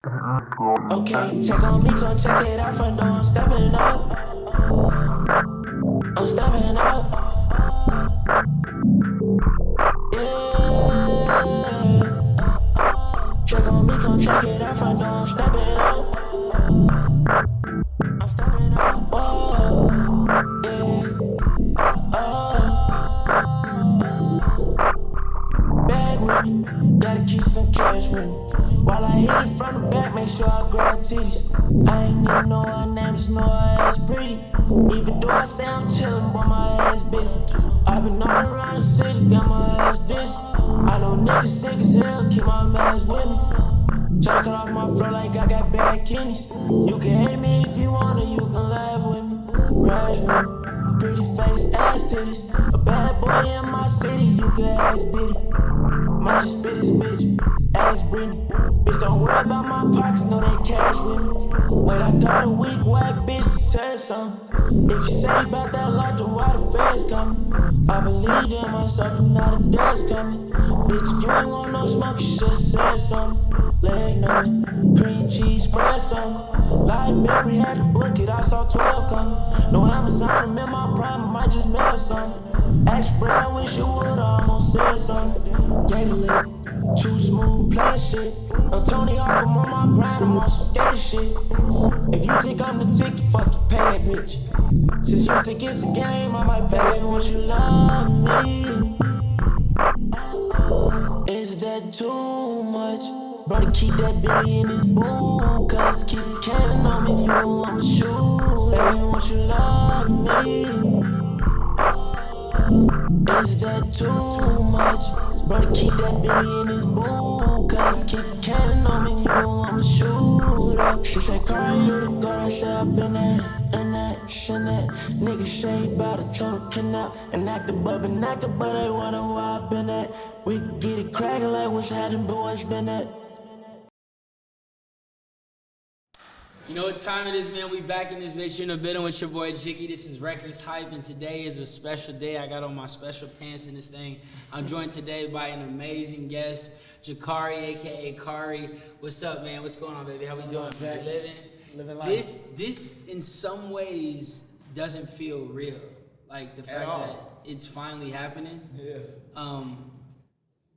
Okay, check on me, come check it out front door. I'm stepping up. I'm stepping up. Yeah. Check on me, come check it out front door. I'm stepping up. I'm stepping up. Whoa. Yeah. Bag with me, gotta keep some cash with me. While I hit it from the back, make sure I grab titties. I ain't even know her name, just know her ass pretty. Even though I say I'm chillin', but my ass busy. I been all around the city, got my ass dizzy. I know niggas sick as hell, keep my mans with me. Try to cut off my flow like I got bad kidneys. You can hate me if you wanna, you can laugh with me. Crash with me, pretty face, ass titties. A bad boy in my city, you can ask Diddy. Might just spit this bitch, ask Britney. Bitch, don't worry about my pockets, know they cash with me. Wait, I thought a weak whack bitch said something. If you say about that life, then why the feds coming? I believed in myself and now the dead's coming. Bitch, if you ain't want no smoke, you should've said something. Leg numbing, cream cheese, spread something. Library had to book it, I saw 12 coming. No Amazon, I'm in my prime, I might just mail something. Ask bread, I wish you would, I almost said something. Gator lit, too smooth, play shit. I'm Tony Hawk, I'm on my grind, I'm on some skater shit. If you think I'm the ticket, fuck you, pay that bitch. Since you think it's a game, I might pay it once you love me. Is that too much? Brother, keep that baby in his boot. Cause keep a cannon on me, you know I'ma shoot. Baby, won't you love me? Is that too much? Brother, keep that baby in his boot. Cause keep a cannon on me, you know I'ma shoot. She say, Cari, you the girl, I say I've been that, and that, shit that. Niggas say about it, tryna kidnap and act the but they wonder where I been at. We can get it crackin' like what's happening, but what's been at? You know what time it is, man? We back in this bitch. You're in the building with your boy Jiggy. This is Reckless Hype, and today is a special day. I got on my special pants in this thing. I'm joined today by an amazing guest, Cari, aka Kari. What's up, man? What's going on, baby? How we doing? Jack, living life. This in some ways doesn't feel real. Like the fact that it's finally happening. Yeah.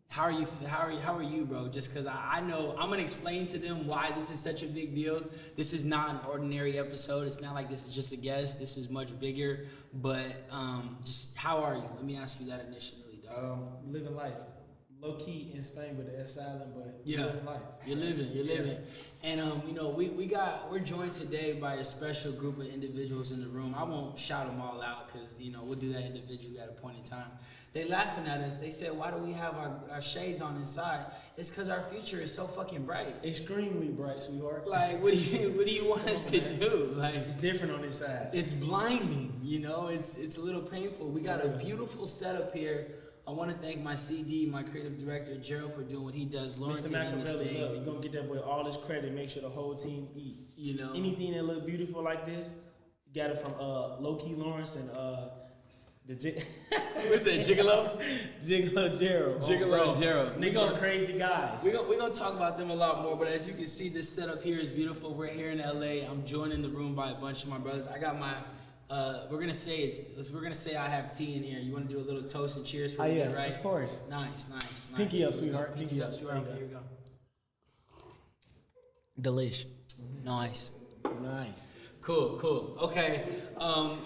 How are you, bro? Just because I know I'm gonna explain to them why this is such a big deal. This is not an ordinary episode. It's not like this is just a guest. This is much bigger. But just how are you? Let me ask you that initially, dog. Living life. Low key in Spain with the S silent, but Yeah. living life. You're living. And you know, we're joined today by a special group of individuals in the room. I won't shout them all out because you know we'll do that individually at a point in time. They laughing at us. They said, "Why do we have our shades on inside?" It's because our future is so fucking bright. Extremely bright, sweetheart. Like, what do you want us to do? Like, It's different on this side. it's blinding. You know, it's a little painful. We got a beautiful setup here. I want to thank my CD, my creative director, Gerald, for doing what he does. Lawrence Mr. is in this Machiavelli, thing. look, you're gonna get that boy all his credit, make sure the whole team eat. You know, Anything that look beautiful like this, you got it from Low Key Lawrence and the what's that, Gigolo? Gigolo Gerald. Gigolo Gerald. Niggas are crazy guys. We're gonna talk about them a lot more, but as you can see, this setup here is beautiful. We're here in LA. I'm joined in the room by a bunch of my brothers. I got my we're gonna say I have tea in here. You wanna do a little toast and cheers for me, yeah, right? of course. Nice. Pinky up, sweetheart. Pinky up, sweetheart. Okay, here we go. Delish. Nice. Cool. Okay,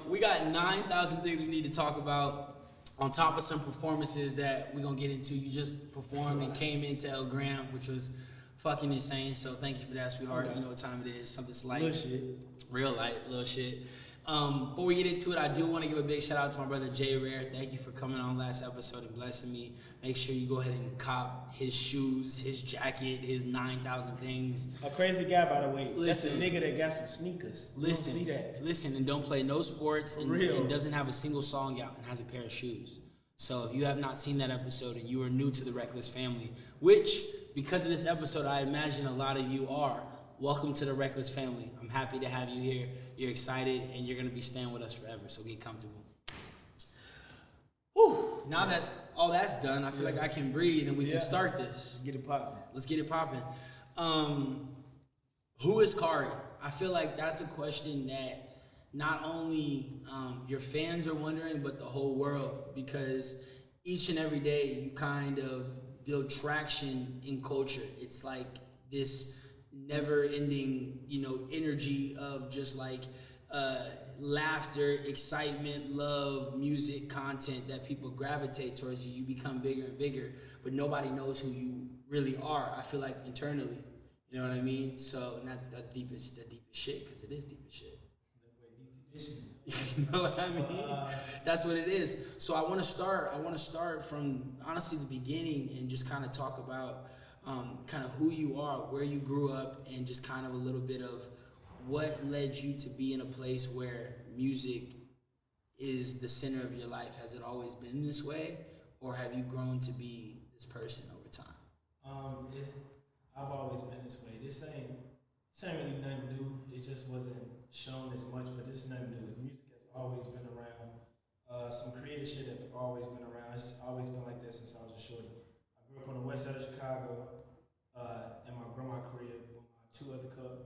we got 9,000 things we need to talk about. On top of some performances that we're gonna get into. You just performed and came into El Graham, which was fucking insane. So thank you for that, sweetheart. You know what time it is. Something's light. Little shit. Real light, little shit. Before we get into it, I do want to give a big shout out to my brother Jay Rare. Thank you for coming on last episode and blessing me. Make sure you go ahead and cop his shoes, his jacket, his 9,000 things. A crazy guy, by the way. Listen. That's a nigga that got some sneakers. Listen, you don't see that. Listen, and don't play no sports and real. doesn't have a single song out and has a pair of shoes. So if you have not seen that episode and you are new to the Reckless family, which because of this episode I imagine a lot of you are, welcome to the Reckless family. I'm happy to have you here. You're excited and you're gonna be staying with us forever. So get comfortable. Whew. Now that all that's done, I feel like I can breathe and we can start this. Get it poppin'. Let's get it popping. Who is Kari? I feel like that's a question that not only your fans are wondering, but the whole world, because each and every day you kind of build traction in culture. It's like this never-ending, energy of just like laughter, excitement, love, music, content that people gravitate towards you. You become bigger and bigger, but nobody knows who you really are. I feel like internally. You know what I mean? So, and that's the deepest shit, because it is deep as shit. You know what I mean? That's what it is. So I want to start from honestly the beginning and just kind of talk about kind of who you are, where you grew up, and just kind of a little bit of what led you to be in a place where music is the center of your life. Has it always been this way, or have you grown to be this person over time? I've always been this way. This ain't really nothing new. It just wasn't shown as much, but this is nothing new. Music has always been around. Some creative shit has always been around. It's always been like that since I was a shorty. I grew up on the west side of Chicago, in my grandma's crib with my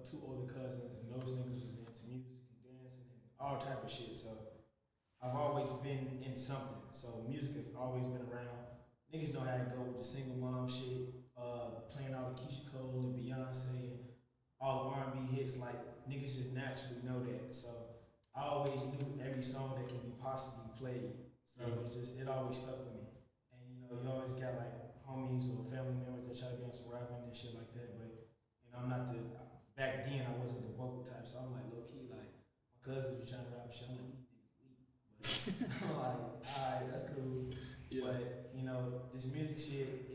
two older cousins, and those niggas was into music and dancing and all type of shit. So I've always been in something. So music has always been around. Niggas know how to go with the single mom shit, playing all the Keisha Cole and Beyonce and all the R&B hits. Like, niggas just naturally know that. So I always knew every song that can be possibly played. So it always stuck with me. And you always got like homies or family members that try to be on some rapping and shit like that. But I'm not back then I wasn't the vocal type. So I'm like low key, like my cousins were trying to rap and shit. I'm like, these niggas weak. But I'm like, alright, that's cool. Yeah. But this music shit,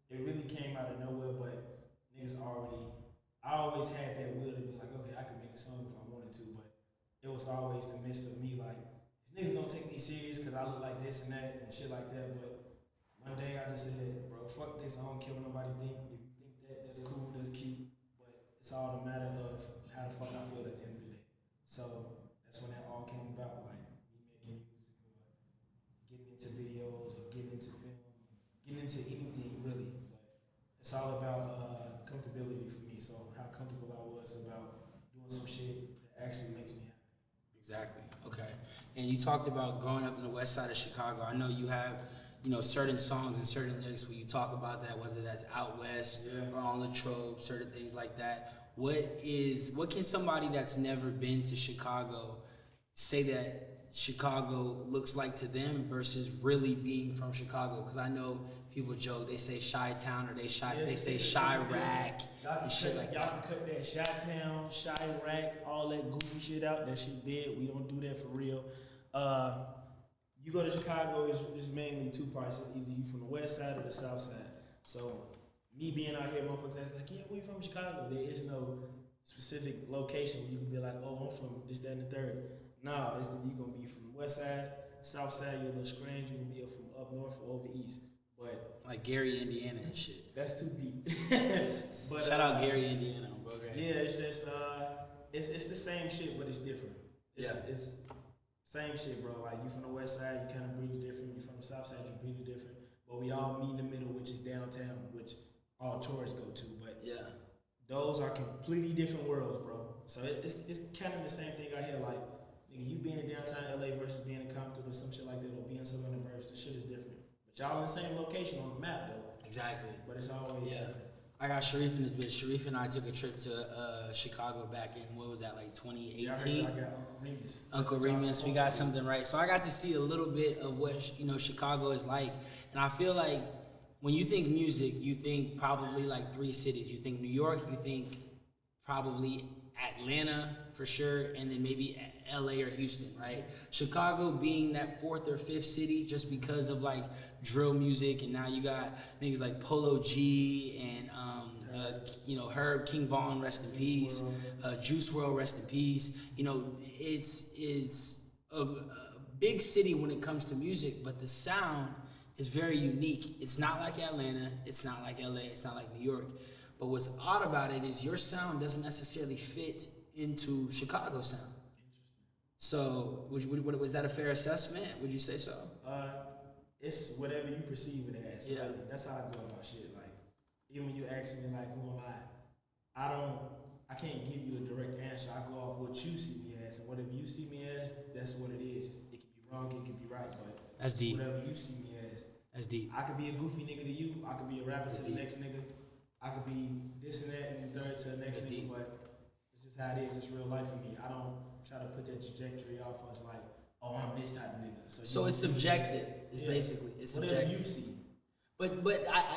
it really came out of nowhere. But niggas I always had that will to be like, okay, I could make a song if I wanted to. But it was always the midst of me like, these niggas gonna take me serious because I look like this and that and shit like that. But one day I just said, bro, fuck this. I don't care what nobody think. If you think that's cool, that's cute. But it's all a matter of how the fuck I feel at the end of the day. So that's when that all came about, like me making music or getting into videos or getting into film, getting into anything really. But it's all about comfortability for me. So how comfortable I was about doing some shit that actually makes me happy. Exactly. Okay. And you talked about growing up in the west side of Chicago. I know you have, certain songs and certain lyrics where you talk about that, whether that's out west or on Latrobe, certain things like that. What can somebody that's never been to Chicago say that Chicago looks like to them versus really being from Chicago? Because I know people joke, they say Chi-Town or they say Chirac and shit like that. Y'all can cut that Chi-Town, Chirac, all that goofy shit out. That shit dead. We don't do that for real. You go to Chicago, it's mainly two parts. It's either you from the west side or the south side. So me being out here, motherfuckers that's like, yeah, we from Chicago. There is no specific location where you can be like, oh, I'm from this, that, and the third. No, it's that you're gonna be from the west side, south side, you're a little strange, you're gonna be from up north or over east. But like Gary, Indiana and shit. That's too deep. But shout out Gary, Indiana, bro. Yeah, it's just it's the same shit, but it's different. It's same shit, bro. Like you from the west side, you kind of breathe it different. You from the south side, you breathe it different. But we all meet in the middle, which is downtown, which all tourists go to. But those are completely different worlds, bro. So it's kind of the same thing out here. Like nigga, you being in downtown LA versus being in Compton or some shit like that, or being somewhere in the burbs, the shit is different. But y'all in the same location on the map though. Exactly. But it's always different. I got Sharif in this bitch. Sharif and I took a trip to Chicago back in, what was that, like 2018? Yeah, I got Uncle Remus. Uncle Remus, we got something right. So I got to see a little bit of what, Chicago is like. And I feel like when you think music, you think probably like three cities. You think New York, you think probably Atlanta for sure, and then maybe LA or Houston, right? Chicago being that fourth or fifth city just because of like drill music, and now you got niggas like Polo G and Herb, King Von, rest in peace, Juice WRLD, rest in peace. It's a big city when it comes to music, but the sound is very unique. It's not like Atlanta, it's not like LA, it's not like New York. But what's odd about it is your sound doesn't necessarily fit into Chicago sound. So, was that a fair assessment? Would you say so? It's whatever you perceive it as. Yeah. That's how I go about shit. Like, even when you ask me, like, who am I? I can't give you a direct answer. I go off what you see me as, and whatever you see me as, that's what it is. It can be wrong, it can be right, but that's deep. Whatever you see me as. That's deep. I could be a goofy nigga to you. I could be a rapper That's to deep. the next nigga. I could be this and that and the third to the next That's nigga, deep. but it's just how it is. It's real life for me. I don't try to put that trajectory off us like, oh, I'm this type of nigga. So it's subjective. It's basically it's whatever subjective. you see. But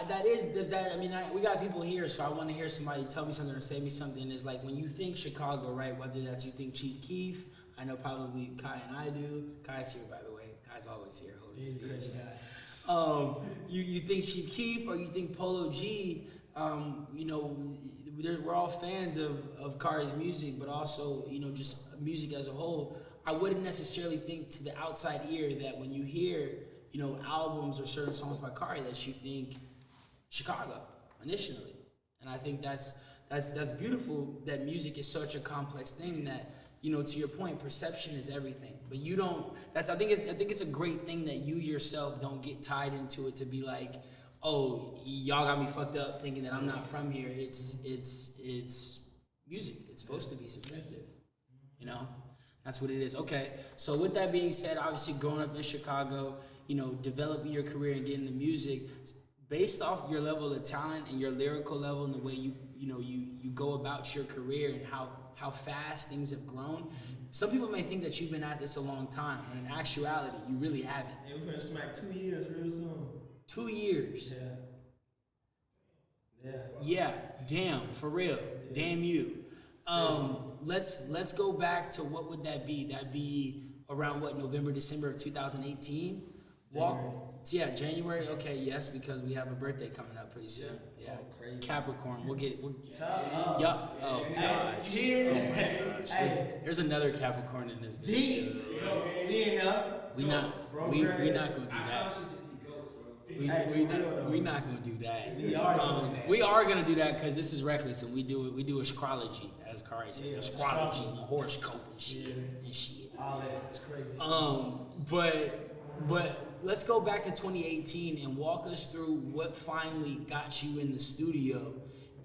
that is does that I mean we got people here, so I want to hear somebody tell me something or say me something. It's like when you think Chicago, right? Whether that's you think Chief Keef, I know probably Kai and I do. Kai's here, by the way. Kai's always here. He's a crazy guy. You think Chief Keef or you think Polo G? You know, we're all fans of Kari's music, but also just music as a whole. I wouldn't necessarily think to the outside ear that when you hear albums or certain songs by Kari that you think Chicago initially, and I think that's beautiful. That music is such a complex thing that to your point, perception is everything. But you don't. I think it's a great thing that you yourself don't get tied into it to be like, oh, y'all got me fucked up thinking that I'm not from here. It's music. It's supposed to be subjective. That's what it is. Okay. So with that being said, obviously growing up in Chicago, developing your career and getting into music, based off your level of talent and your lyrical level and the way you go about your career and how fast things have grown. Some people may think that you've been at this a long time, when in actuality, you really haven't. Hey, we're gonna smack 2 years real soon. 2 years. Yeah. Yeah. Damn. For real. Yeah. Damn you. Let's go back to what would that be? That'd be around what, November, December of 2018. January. Okay, yes, because we have a birthday coming up pretty soon. Yeah, crazy. Capricorn. We'll get it. Yup. Oh gosh. There's another Capricorn in this bitch. We're not gonna do that. We're not gonna do that. We are gonna do that because this is reckless, and we do astrology, as Kari says, astrology, and horoscope and shit. All that. It's crazy. But let's go back to 2018 and walk us through what finally got you in the studio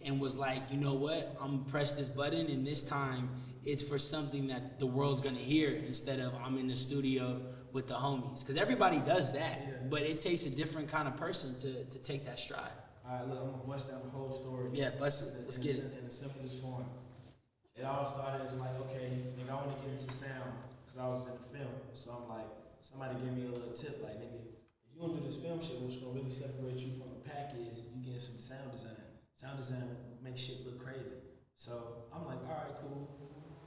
and was like, you know what, I'm gonna press this button, and this time it's for something that the world's gonna hear instead of I'm in the studio with the homies. Because everybody does that, but it takes a different kind of person to take that stride. All right, look, I'm gonna bust down the whole story. Yeah, bust it. Let's get it. In the simplest form. It all started as like, okay, nigga, I want to get into sound because I was in the film. So I'm like, somebody gave me a little tip, like, nigga, if you want to do this film shit, what's gonna really separate you from the pack is you getting some sound design. Sound design makes shit look crazy. So I'm like, all right, cool.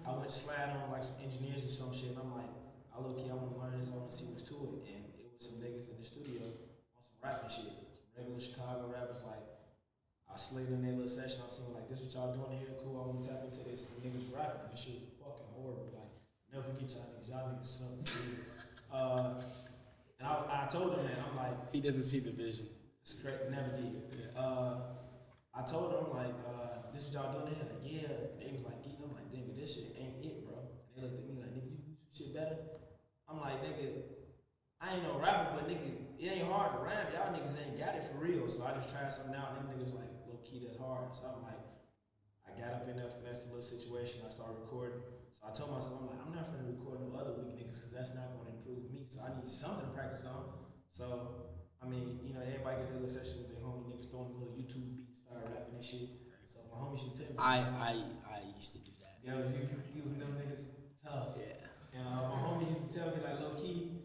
I went slide on like some engineers or some shit, and I'm like, I want to learn this, I want to see what's to it. And it was some niggas in the studio on some rapping shit. Some regular Chicago rappers, like, I slid in their little session, I seen like, this what y'all doing here, cool, I want to tap into this. And niggas rapping, that shit fucking horrible. Like, never forget y'all niggas something. And I told them that, I'm like, he doesn't see the vision. Straight, never did. I told them like, this what y'all doing here? Like, yeah. They was like, I'm like, nigga, this shit ain't it, bro. And they looked at me like, nigga, you do some shit better. I'm like, nigga, I ain't no rapper, but nigga, it ain't hard to rhyme. Y'all niggas ain't got it for real. So I just tried something out, and them niggas like, low key, that's hard. So I'm like, I got up in there, finessed a little situation. I started recording. So I told myself, I'm like, I'm not finna record no other weak niggas because that's not gonna improve me. So I need something to practice on. So I mean, everybody get their little session with their homie, niggas throwing a little YouTube beat, start rapping and shit. So my homie should tell me. I used to do that. Yeah, he was them niggas tough. Yeah. And my homies used to tell me like, low key,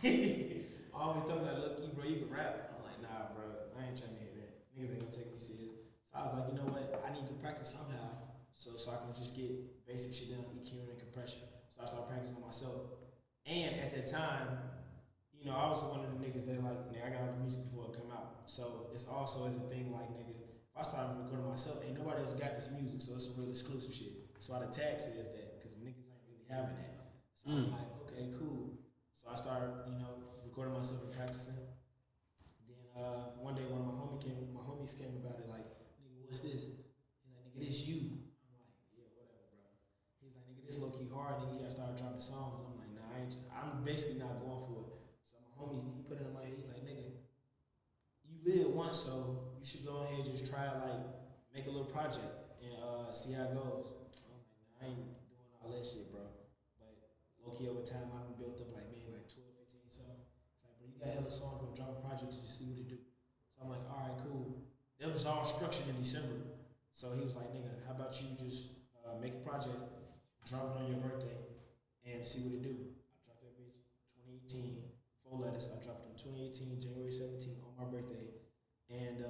I always tell me like, low key, bro, you can rap. I'm like, nah, bro, I ain't trying to hear that. Niggas ain't gonna take me serious. So I was like, you know what? I need to practice somehow, so I can just get basic shit down, EQ and compression. So I started practicing myself. And at that time, I was one of the niggas that like, nigga, I got all the music before it come out. So it's also as a thing like, nigga, if I started recording myself, ain't nobody else got this music, so it's a real exclusive shit. So why the tag says that, because niggas ain't really having that. So I'm like, okay, cool. So I started, recording myself and practicing. Then one day one of my homies came about it like, nigga, what's this? He's like, nigga, this you. I'm like, yeah, whatever, bro. He's like, nigga, this low key hard, nigga, you gotta start dropping songs. I'm like, nah, I'm basically not going for it. Homie, he put it in my head, he's like, nigga, you live once, so you should go ahead and just try, like, make a little project. and see how it goes. I'm like, nah, I ain't doing all that shit, bro. But low key over time, I done built up like 12, 15 songs. It's like, bro, you got hella songs, bro. Drop a project, just see what it do. So I'm like, all right, cool. That was all structured in December. So he was like, nigga, how about you just make a project, drop it on your birthday, and see what it do. I dropped that bitch 2018, 4 letters. I dropped it in 2018, January 17th on my birthday. And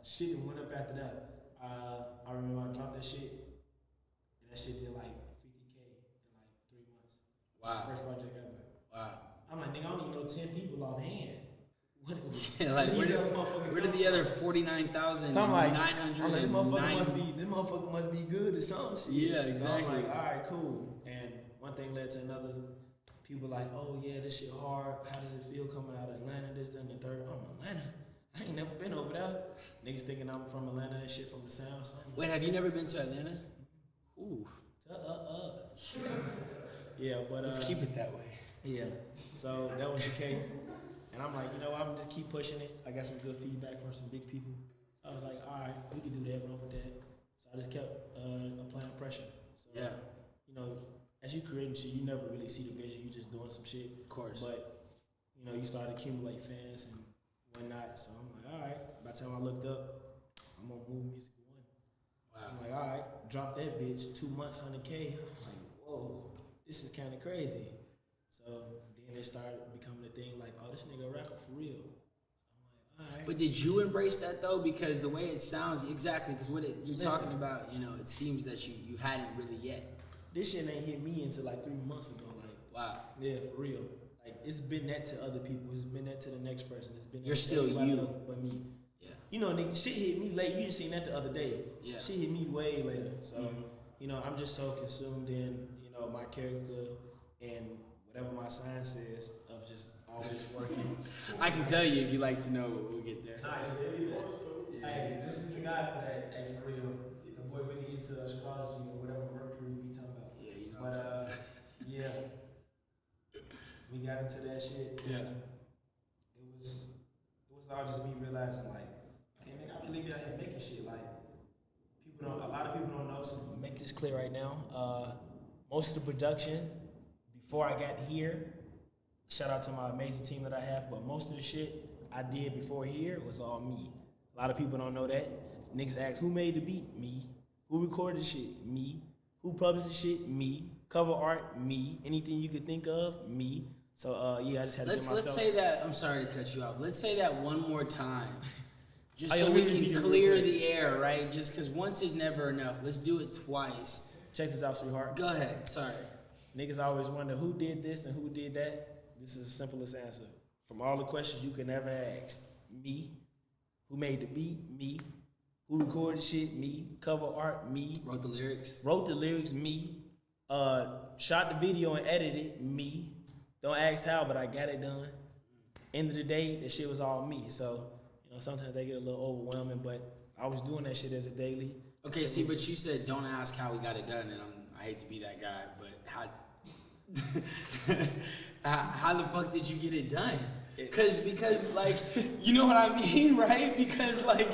shit went up after that. I remember I dropped that shit, and that shit did like 50K in like 3 months. Wow. First project ever. Wow. I'm like, nigga, I don't even know 10 people offhand. Yeah, like where did the other 49,900? So I'm like, this motherfucker must be good or something. Shit. Yeah, exactly. So I'm like, all right, cool. And one thing led to another. People like, oh yeah, this shit hard. How does it feel coming out of Atlanta? This, that, and the third. I'm Atlanta. I ain't never been over there. Niggas thinking I'm from Atlanta and shit from the South. So wait, have you never been to Atlanta? Ooh. Yeah, but let's keep it that way. Yeah. So that was the case. And I'm like, you know, I'm just keep pushing it. I got some good feedback from some big people. So I was like, all right, we can do that, run with that. So I just kept applying pressure. So, yeah. You know, as you creating shit, you never really see the vision. You just doing some shit. Of course. But, you know, you start to accumulate fans and whatnot. So I'm like, all right. By the time I looked up, I'm on Move Music 1. Wow. I'm like, all right, drop that bitch, 2 months, 100K. I'm like, whoa, this is kind of crazy. So then it started becoming a thing like, oh, this nigga a rapper for real. So I'm like, all right. But did you embrace that though? Because the way it sounds, exactly, because what you're talking about, you know, it seems that you hadn't really yet. This shit ain't hit me until like 3 months ago. Like, wow. Yeah, for real. Like, it's been that to other people. It's been that to the next person. It's been that You're to still you. else but me. Yeah. You know, nigga, shit hit me late. You just seen that the other day. Yeah. Shit hit me way later. So, you know, I'm just so consumed in, you know, my character and whatever my sign says of just always working. I can tell you if you like to know, we'll get there. Nice. Yeah. Hey, this is the guy for that. Hey, for real. The boy really into astrology or whatever Mercury we talking about. Yeah, you know. But yeah, we got into that shit. Yeah. It was all just me realizing like, okay, nigga, I really be out here making shit. Like, a lot of people don't know. So I'm gonna make this clear right now. Most of the production before I got here, shout out to my amazing team that I have, but most of the shit I did before here was all me. A lot of people don't know that. Niggas ask, who made the beat? Me. Who recorded the shit? Me. Who published the shit? Me. Cover art? Me. Anything you could think of? Me. So yeah, I just had to get myself. Let's say that. I'm sorry to cut you off. Let's say that one more time, just Oh, so yeah, we we can clear the air, right? Just because once is never enough. Let's do it twice. Check this out, sweetheart. Go ahead. Sorry. Niggas always wonder who did this and who did that. This is the simplest answer. From all the questions you could never ask. Me. Who made the beat? Me. Who recorded shit? Me. Cover art? Me. Wrote the lyrics? Wrote the lyrics? Me. Shot the video and edited? Me. Don't ask how, but I got it done. End of the day, that shit was all me. So, you know, sometimes they get a little overwhelming, but I was doing that shit as a daily. Okay, see, but you said don't ask how we got it done, and I hate to be that guy, but how the fuck did you get it done? Because like, you know what I mean, right? Because like,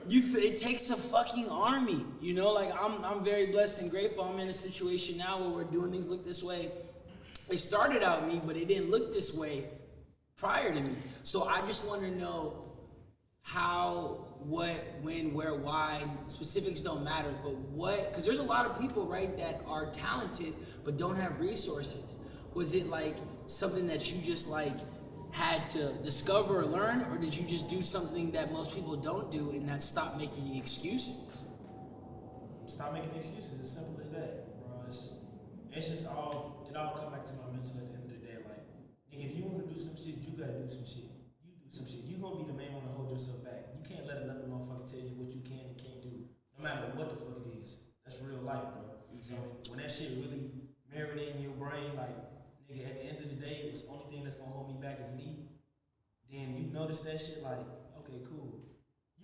it takes a fucking army, you know? Like, I'm very blessed and grateful. I'm in a situation now where we're doing things look this way. It started out me, but it didn't look this way prior to me. So I just want to know how, what, when, where, why. Specifics don't matter, but what, because there's a lot of people, right, that are talented but don't have resources. Was it like something that you just like had to discover or learn, or did you just do something that most people don't do, and that stop making excuses? Stop making excuses. As simple as that, bro. It's just all, it all come back to my mental at the end of the day. Like, nigga, if you want to do some shit, you gotta do some shit. You do some shit. You gonna be the man wanna hold yourself back. You can't let another motherfucker tell you what you can and can't do, no matter what the fuck it is. That's real life, bro. So when that shit really marinating in your brain, like, nigga, at the end of the day, the only thing that's gonna hold me back is me. Then you notice that shit, like, okay, cool.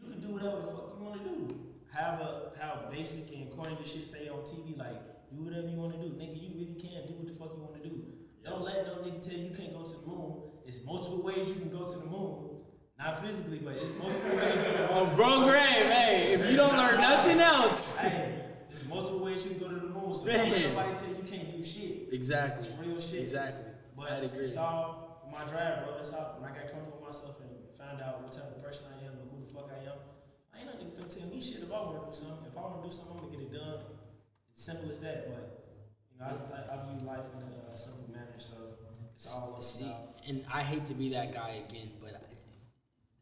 You can do whatever the fuck you wanna do. How basic and corny this shit say on TV, like, do whatever you wanna do. Nigga, you really can do what the fuck you wanna do. Don't let no nigga tell you you can't go to the moon. There's multiple ways you can go to the moon. Not physically, but it's multiple ways you can Oh, bro, Graham, hey, if you don't learn nothing else. Hey, there's multiple ways you can go to the moon. So Man. nobody tell you can't do shit. Exactly. It's real shit. Exactly. But I'd agree. it's all my drive, bro. That's how when I got comfortable with myself and found out what type of person I am and who the fuck I am. I ain't no nigga finna tell me shit if I want to do something. If I want to do something, I'm gonna get it done. It's simple as that. But you know, I view life in a simple manner. So it's all about. And I hate to be that guy again, but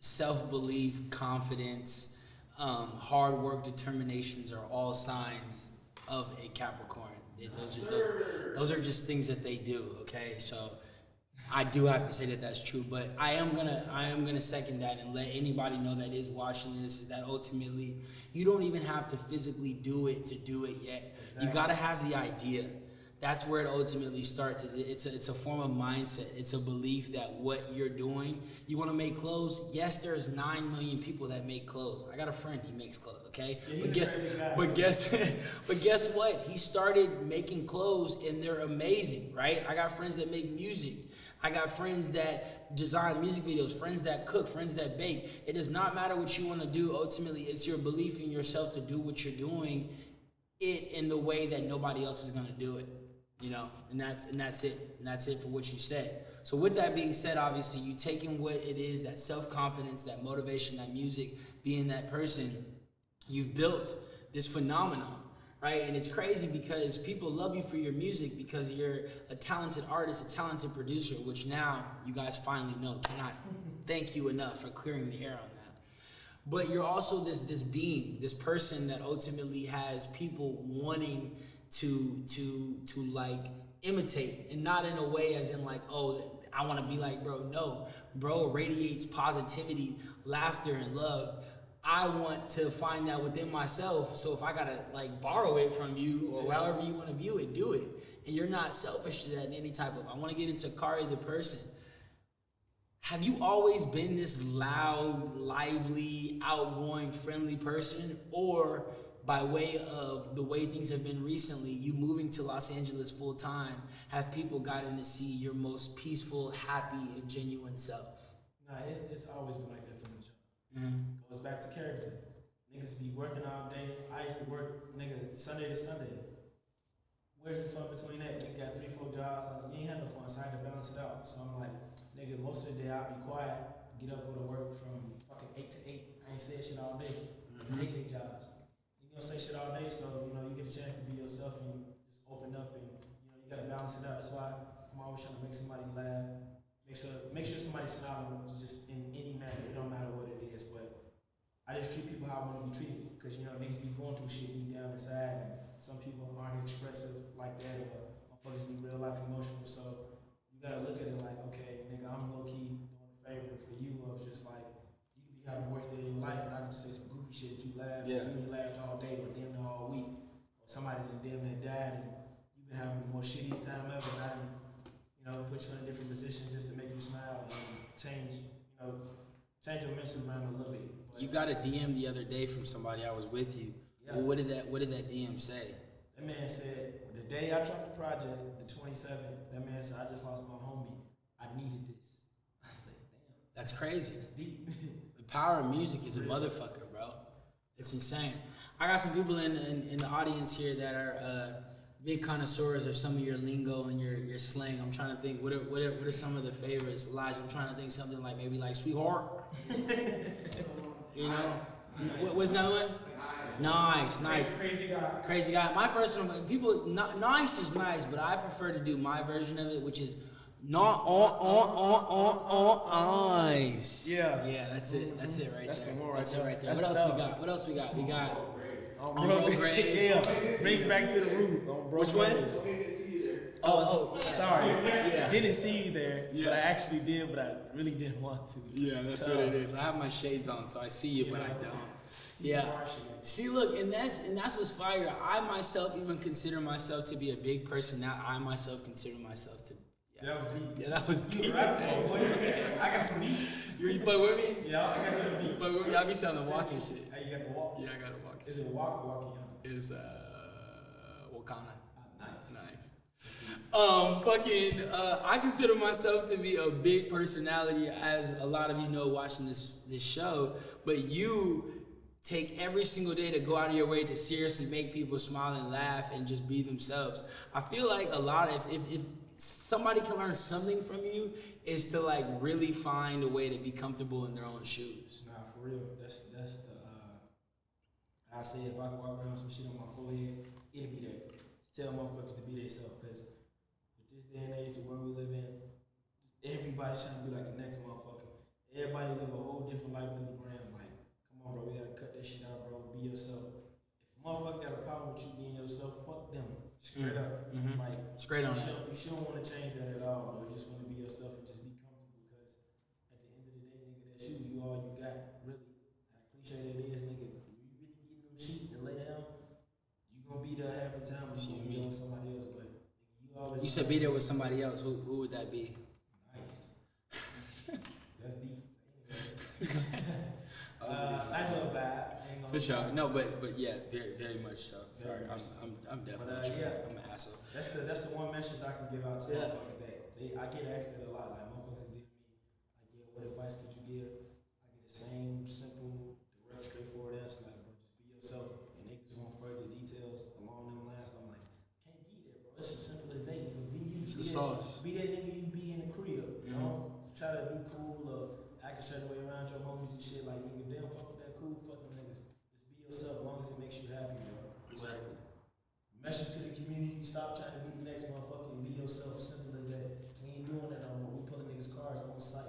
self-belief, confidence, hard work, determinations are all signs of a Capricorn. Those are just things that they do. Okay, so I do have to say that that's true, but I am gonna second that and let anybody know that is watching this is that ultimately you don't even have to physically do it to do it yet. Exactly. You gotta have the idea. That's where it ultimately starts. It's a form of mindset. It's a belief that what you're doing. You want to make clothes? Yes, there's 9 million people that make clothes. I got a friend, he makes clothes. Okay, yeah, but guess what? He started making clothes and they're amazing, right? I got friends that make music. I got friends that design music videos, friends that cook, friends that bake. It does not matter what you want to do. Ultimately, it's your belief in yourself to do what you're doing it in the way that nobody else is going to do it. You know, and that's it for what you said. So with that being said, obviously you taking what it is, that self-confidence, that motivation, that music, being that person, you've built this phenomenon, right? And it's crazy because people love you for your music because you're a talented artist, a talented producer, which now you guys finally know. Cannot thank you enough for clearing the air on that. But you're also this being, this person that ultimately has people wanting to like imitate, and not in a way as in like, oh, I want to be like bro. No, bro radiates positivity, laughter, and love. I want to find that within myself. So if I gotta like borrow it from you or however you want to view it, do it. And you're not selfish to that in any type of. I want to get into Kari the person. Have you always been this loud, lively, outgoing, friendly person, or by way of the way things have been recently, you moving to Los Angeles full time, have people gotten to see your most peaceful, happy, and genuine self? Nah, it's always been like that from the jump. Mm-hmm. Goes back to character. Niggas be working all day. I used to work, nigga, Sunday to Sunday. Where's the fun between that? Nigga got 3-4 jobs. Like, you ain't had no fun, so I had to balance it out. So I'm like, nigga, most of the day I'll be quiet, get up, go to work from fucking 8 to 8. I ain't saying shit all day. It's 8 jobs. You don't say shit all day, so you know you get a chance to be yourself and just open up, and you know you gotta balance it out. That's why I'm always trying to make somebody laugh, make sure somebody's smiling just in any manner. It don't matter what it is, but I just treat people how I want to be treated, because you know niggas be going through shit deep down inside, and some people aren't expressive like that, or motherfuckers be real life emotional. So you gotta look at it like, okay, nigga, I'm low key doing a favor for you of just like. Having the worst day of your life, and I can just say some goofy shit that you laugh, and you ain't laughed all day or damn near all week, or somebody that damn near died, and you've been having the most shittiest time ever, and I didn't, you know, put you in a different position just to make you smile and change your mental mind a little bit. But you got a DM the other day from somebody I was with you. Yeah. Well, what did that DM say? That man said, the day I dropped the project, the 27th, that man said, I just lost my homie. I needed this. I said, damn. That's crazy. It's deep. Power of music is a motherfucker, bro. It's insane. I got some people in the audience here that are big connoisseurs of some of your lingo and your slang. I'm trying to think, what are some of the favorites? Elijah, I'm trying to think something like maybe like sweetheart. You know? What's another one? Nice. Crazy guy. My personal people, nice is nice, but I prefer to do my version of it, which is not ice. Yeah, that's it. That's it right there. That's it right there. What else we got? We got on bro grade. Yeah. Bring it back to the root. On bro. Which one? Oh, sorry. Yeah. Didn't see you there, but I actually did, but I really didn't want to. Yeah, that's what it is. I have my shades on, so I see you, but I don't. Yeah. See, look, and that's what's fire. I myself even consider myself to be a big person. Now I myself consider myself to. Yeah, that was deep. Yeah, that was deep. I got some beats. You play with me? Yeah, I got some beats. You play with me? I be selling the walking shit. Hey, you got the walk? Yeah, I got a walking. Is it walk or walking? It's Wakana. Nice. I consider myself to be a big personality, as a lot of you know watching this show. But you take every single day to go out of your way to seriously make people smile and laugh and just be themselves. I feel like a lot of if somebody can learn something from you, is to like really find a way to be comfortable in their own shoes. Nah, for real. That's the I say if I walk around with some shit on my forehead, it'll be there. Tell motherfuckers to be themselves, because with this day and age, the world we live in, everybody's trying to be like the next motherfucker. Everybody live a whole different life through the gram. Like, come on, bro, we gotta cut that shit out, bro. Be yourself. If a motherfucker got a problem with you being yourself, fuck them. Straight up. Mm-hmm. Like, straight on. You shouldn't want to change that at all, bro. You just want to be yourself and just be comfortable, because at the end of the day, nigga, that's you. You all you got, really. How cliche that is, nigga. When you really get in them sheets and lay down, you gonna be there half the time, and you gonna be there with somebody else. But you always. You said be there with somebody else. Who would that be? Nice. That's deep. Nice little vibe. For sure. No, but yeah, very much so. Sorry, I'm definitely. Yeah. I'm an asshole. That's the one message I can give out to motherfuckers, that I get asked that a lot. Like, motherfuckers DM me, like, yeah, what advice could you give? I get the same simple, direct, straightforward answer, like, bro, just be yourself. And niggas want further details along them lines. I'm like, can't be there, bro. It's as simple as that. Nigga, be you. It's the sauce. Be that nigga you be in the crib. You know, try to be cool or act a certain way around your homies and shit. Like, nigga, damn, fuck with that cool, fuck them niggas. Just be yourself, as long as it makes you happy, bro. Exactly. Message to the community: stop trying to be the next motherfucker and be yourself. Simple as that. We ain't doing that no more. We pulling niggas' cars on site,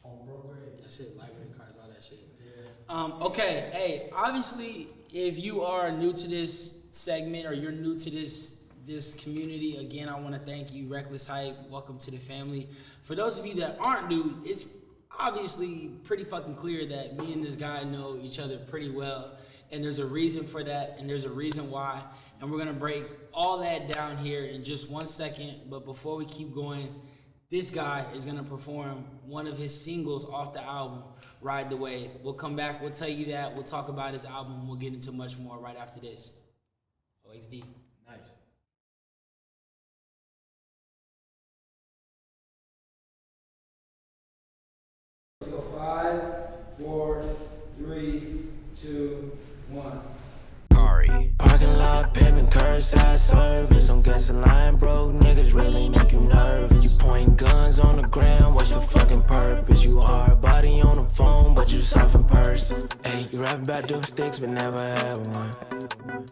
on broke grade. That's it. Library cards, all that shit. Yeah. Okay. Hey, obviously, if you are new to this segment or you're new to this community, again, I want to thank you, Reckless Hype. Welcome to the family. For those of you that aren't new, it's obviously pretty fucking clear that me and this guy know each other pretty well. And there's a reason for that, and there's a reason why. And we're gonna break all that down here in just 1 second. But before we keep going, this guy is gonna perform one of his singles off the album, Ride the Wave. We'll come back, we'll tell you that, we'll talk about his album, we'll get into much more right after this. OXD. Nice. Let's go 5, 4, 3, 2, 1. Kari. Parking lot, pimpin', curbside service. I'm guessing lying broke niggas really make you nervous. You pointing guns on the ground, what's the fucking purpose? You hard body on the phone, but you soft in person. Hey, you rap about them sticks, but never had one.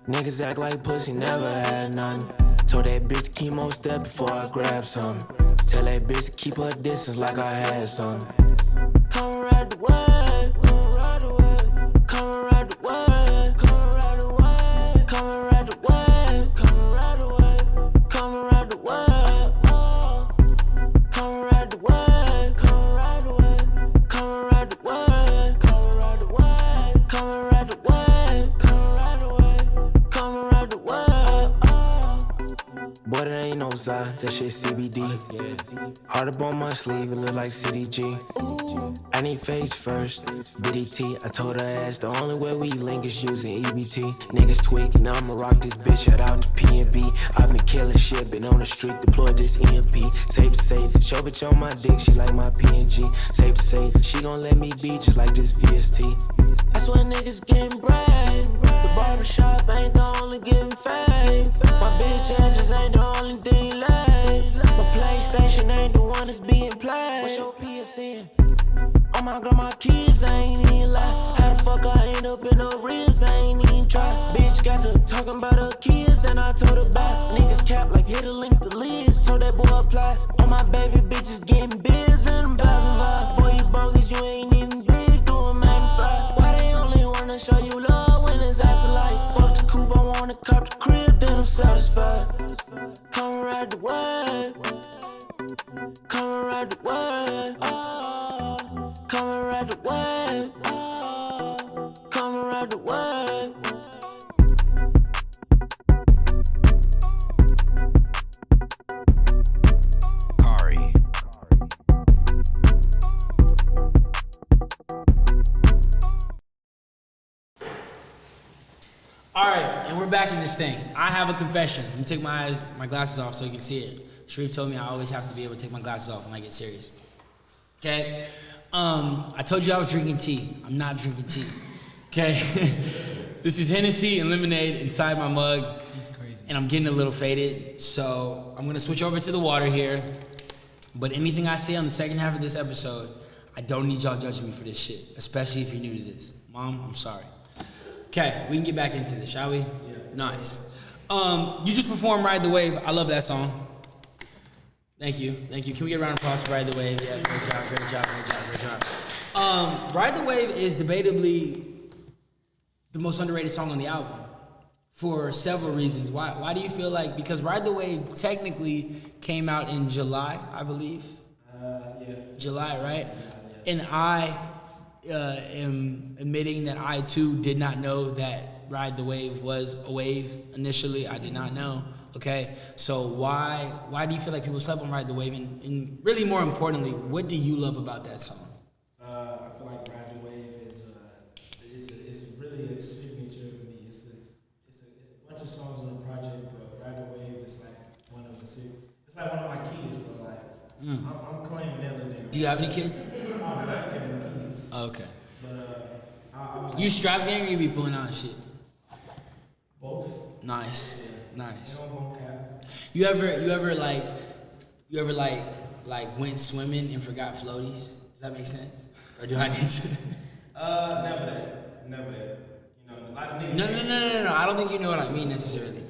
Niggas act like pussy, never had none. Told that bitch to keep more step before I grab some. Tell that bitch to keep her distance like I had some. Come ride the wave, come ride the wave, come ride the wave, come ride the wave, come ride the wave, come ride the wave, come ride the wave, come ride the wave, come ride the wave, come ride the wave, come ride the wave, come ride the wave, come ride the wave, come ride the wave. Boy, that ain't no side, that shit CBD. Hard up on my sleeve, it look like CDG. I need face first, BDT. I told her ass the only way we link is using EBT. Niggas tweaking, I'ma rock this bitch, shout out to PNB. I've been killing shit, been on the street, deployed this EMP. Safe to say, show bitch on my dick, she like my PNG. Safe to say, she gon' let me be just like this VST. That's when niggas getting brave. The barbershop ain't the only giving face. My bitch ass just ain't the only thing left. My PlayStation ain't the one that's being played. What's your PSN? Oh my god, my kids, I ain't even lie. How the fuck I end up in the ribs, I ain't even try. Bitch got to talking about her kids, and I told her bye. Niggas cap like hit a link the lids, told that boy apply. All my baby bitches getting bills and them thousand vibe. Boy, you bogus, you ain't even big, doing magnify. Why they only wanna show you love when it's afterlife? Fuck the coupe, I wanna cop the crib, then I'm satisfied. Come ride the wave, come ride the wave, come ride the wave, come ride the wave. Kari. All right, and we're back in this thing. I have a confession. Let me take my glasses off so you can see it. Sharif told me I always have to be able to take my glasses off when I get serious. Okay? I told you I was drinking tea. I'm not drinking tea. Okay? This is Hennessy and lemonade inside my mug. He's crazy. And I'm getting a little faded, so I'm gonna switch over to the water here. But anything I say on the second half of this episode, I don't need y'all judging me for this shit, especially if you're new to this. Mom, I'm sorry. Okay, we can get back into this, shall we? Yeah. Nice. You just performed Ride the Wave. I love that song. Thank you. Can we get a round of applause for Ride the Wave? Yeah, great job. Ride the Wave is debatably the most underrated song on the album for several reasons. Why do you feel like, because Ride the Wave technically came out in July, I believe? Yeah. July, right? Yeah. And I am admitting that I too did not know that Ride the Wave was a wave initially. I did not know. Okay, so why do you feel like people slept on Ride the Wave? And really more importantly, what do you love about that song? I feel like Ride the Wave is it's really a signature of me. It's a bunch of songs on the project, but Ride the Wave is like one of the it's like one of my kids, bro. Like I'm claiming that little nigga. Do you have any kids? No, I ain't got no kids. Okay. But I'm like, You strap gang or you be pulling out and shit? both. Nice. They Nice. don't go cap. You ever went swimming and forgot floaties? Does that make sense? Or do I need to? Never that. You know, a lot of niggas. No. I don't think you know what I mean necessarily.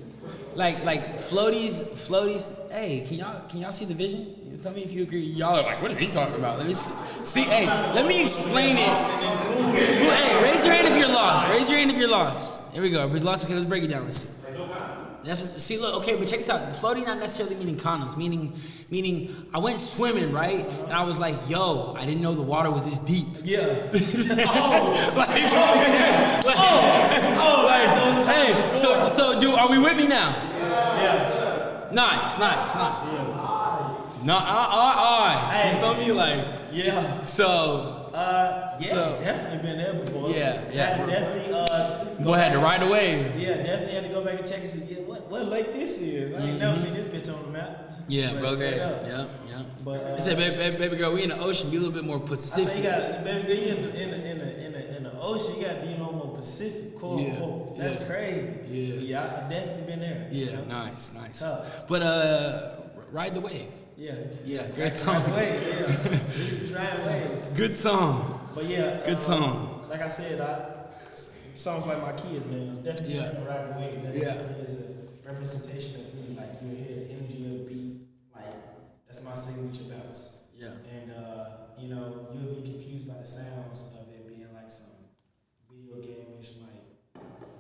Like floaties. Hey, can y'all see the vision? Tell me if you agree. Y'all are like, what is he talking about? Let me see. Hey, let me explain it. Hey, raise your hand if you're lost. Here we go. Everybody's lost. Okay, let's break it down. Let's see. Look, okay, but check this out. Floating not necessarily meaning condoms, meaning I went swimming, right? And I was like, yo, I didn't know the water was this deep. Yeah. So are we with me now? Yeah. Nice. Yeah. So you feel me? Like, Yeah. so, definitely been there before. Yeah. Had to definitely go ahead to Ride the Wave. Yeah, definitely had to go back and check and see what lake this is. I ain't never seen this bitch on the map. Yeah, But bro, straight great. up. Yeah. But They said, baby girl, we in the ocean, be a little bit more I Pacific. say you got baby girl, you in the ocean, you gotta be more Pacific, quote Yeah, unquote. That's yeah. crazy. Yeah. But yeah, I definitely been there. Yeah, you know? nice. Tough. But Ride the Wave. Yeah. Great song. Right away, yeah. Trying ways. Good song. But yeah, Good song. Like I said, songs like my kids, man. Definitely Yeah. Ride the Wave. That Yeah. definitely is a representation of me. Like you hear the energy of the beat. Like that's my signature bounce. Yeah. And you know, you'll be confused by the sounds of it being like some video game-ish, like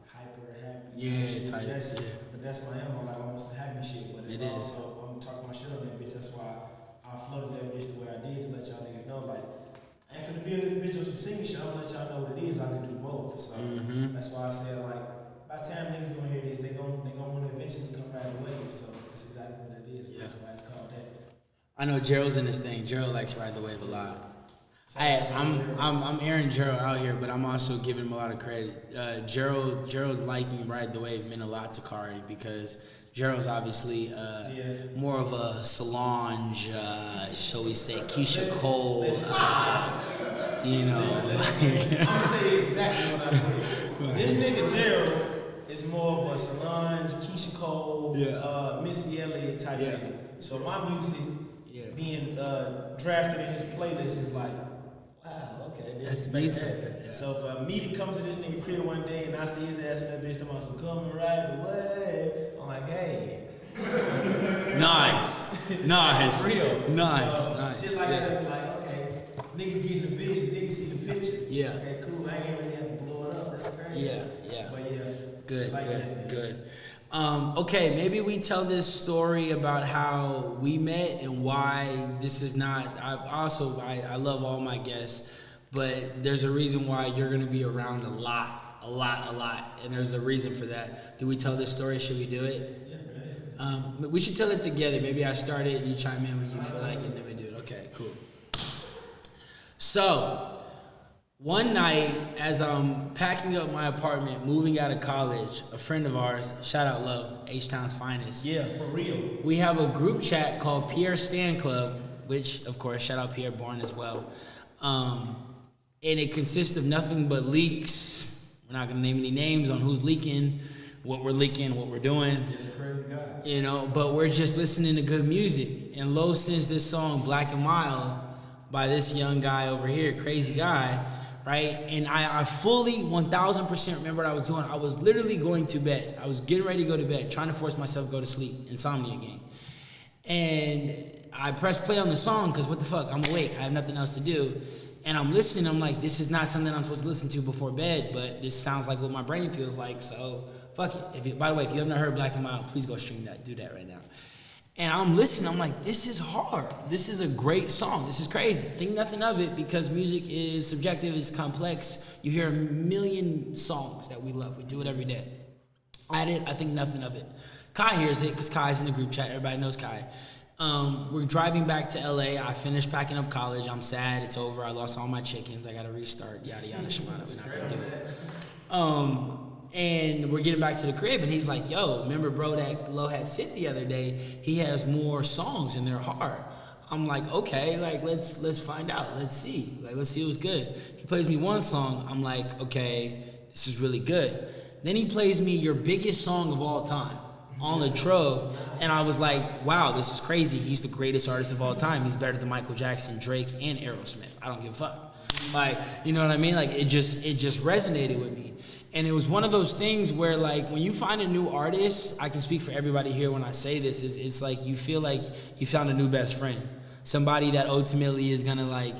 hyper happy. Yeah, shit. type, That's, yeah. But that's my MO, like almost a happy shit. But it's It is. also I'm talking my shit on that bitch. That's why I floated that bitch the way I did to let y'all niggas know, like. I ain't finna be in this bitch on some singing shit. I'm gonna let y'all know what it is. I can do both. So that's why I said like, by the time niggas gonna hear this, they gonna want to eventually come Ride the Wave. So that's exactly what that is. Yeah. That's why it's called that. I know Gerald's in this thing. Gerald likes Ride the Wave a lot. I'm airing Gerald out here, but I'm also giving him a lot of credit. Gerald liking Ride the Wave meant a lot to Kari because Gerald's obviously more of a Solange, shall we say, Keisha Cole, you know. I'm gonna tell you exactly what I said. This nigga Gerald is more of a Solange, Keisha Cole, Missy Elliott type nigga. So my music being drafted in his playlist is like, wow, okay, That's like amazing. that. Yeah. So for me to come to this nigga crib one day and I see his ass in that bitch talking about some come and ride the wave, I'm like, hey. Nice. Real. Nice. Shit like that is like, okay, niggas getting the vision, niggas see the picture. Yeah. Okay, cool. I ain't really have to blow it up. That's crazy. Yeah. But yeah, Good, shit like that, man. good. Okay, maybe we tell this story about how we met and why this is not. I love all my guests, but there's a reason why you're gonna be around a lot, and there's a reason for that. Do we tell this story? Should we do it? Yeah, go ahead. We should tell it together. Maybe I start it, you chime in when you feel like it, and then we do it. Okay, cool. So, One night, as I'm packing up my apartment, moving out of college, a friend of ours, shout out Lo, H-Town's finest. Yeah, for real. We have a group chat called Pierre Stan Club, which, of course, shout out Pierre Bourne as well. And it consists of nothing but leaks. We're not going to name any names on who's leaking, what we're doing. It's a crazy guy. You know, but we're just listening to good music. And Lo sends this song, Black and Mild, by this young guy over here, crazy guy. Right? And I fully 1000% remember what I was doing. I was literally going to bed. I was getting ready to go to bed, trying to force myself to go to sleep, insomnia game. And I pressed play on the song because what the fuck, I'm awake, I have nothing else to do. And I'm listening, I'm like, this is not something I'm supposed to listen to before bed, but this sounds like what my brain feels like, so fuck it. By the way, if you haven't heard Black and Mild, please go stream that, do that right now. And I'm listening, I'm like, this is hard. This is a great song. This is crazy. Think nothing of it because music is subjective, it's complex. You hear a million songs that we love. We do it every day. I think nothing of it. Kai hears it because Kai's in the group chat. Everybody knows Kai. We're driving back to LA. I finished packing up college. I'm sad. It's over. I lost all my chickens. I got to restart. Yada, yada, shmada. We're not going to do it. And we're getting back to the crib, and he's like, yo, remember, bro, that Lo had sent the other day? He has more songs, and they're hard. I'm like, okay, like, let's find out. Let's see. Like, let's see what's good. He plays me one song. I'm like, okay, this is really good. Then he plays me your biggest song of all time on the Trobe, and I was like, wow, this is crazy. He's the greatest artist of all time. He's better than Michael Jackson, Drake, and Aerosmith. I don't give a fuck. Like, you know what I mean? Like, it just resonated with me. And it was one of those things where, like, when you find a new artist, I can speak for everybody here when I say this, it's like you feel like you found a new best friend. Somebody that ultimately is gonna, like,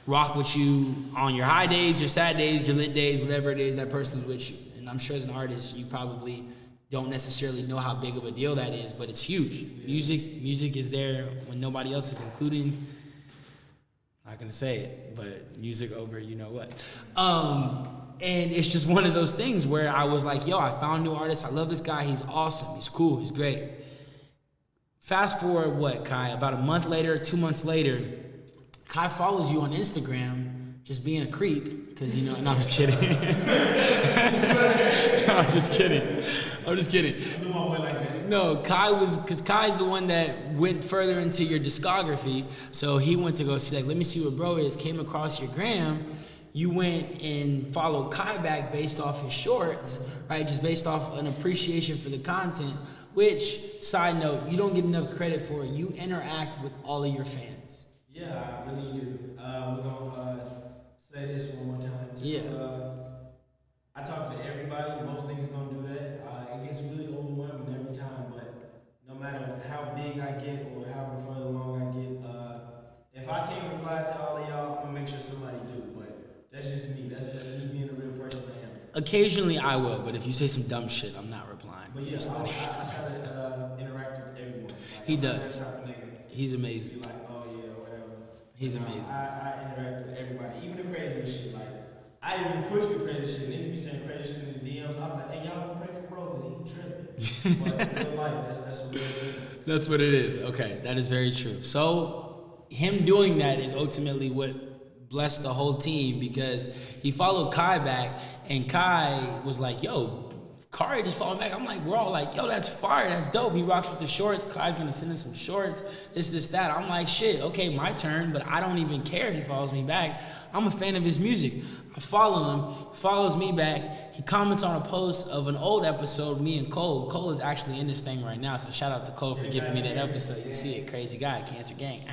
rock with you on your high days, your sad days, your lit days, whatever it is, that person's with you. And I'm sure as an artist, you probably don't necessarily know how big of a deal that is, but it's huge. Music is there when nobody else is, including, not gonna say it, but music over you know what. And it's just one of those things where I was like, yo, I found a new artist. I love this guy. He's awesome. He's cool. He's great. Fast forward, what, Kai? About a month later, 2 months later, Kai follows you on Instagram, just being a creep, because, you know, no, I'm just kidding. No, I'm just kidding. No, because Kai's the one that went further into your discography. So he went to go see, like, let me see what bro is, came across your gram. You went and followed Kai back based off his shorts, right? Just based off an appreciation for the content, which, side note, you don't get enough credit for. You interact with all of your fans. Yeah, I really do. We're going to say this one more time, too. Yeah. I talk to everybody. Most niggas don't do that. It gets really overwhelming every time, but no matter how big I get or how further along I get, if I can't reply to all of y'all, I'm going to make sure somebody do, but that's just me. That's me being a real person I am. Occasionally I will, but if you say some dumb shit, I'm not replying. But yeah, I try to interact with everyone. Like, he I'm does. That type of nigga. He's amazing. Be like, oh yeah, whatever. He's amazing. I interact with everybody, even the craziest shit. Like, I even push the crazy shit. Niggas be saying crazy shit in the DMs. I'm like, hey, y'all can pray for bro, because he tripping. But in real life, that's a real thing. That's what it is. Okay, that is very true. So him doing that is ultimately what blessed the whole team, because he followed Kai back, and Kai was like, yo, Kari just followed back. I'm like, we're all like, yo, that's fire, that's dope. He rocks with the shorts. Kai's gonna send us some shorts, this, that. I'm like, shit, okay, my turn, but I don't even care if he follows me back. I'm a fan of his music. I follow him, follows me back. He comments on a post of an old episode, me and Cole. Cole is actually in this thing right now, so shout out to Cole for giving me that episode. You see it, crazy guy, Cancer Gang.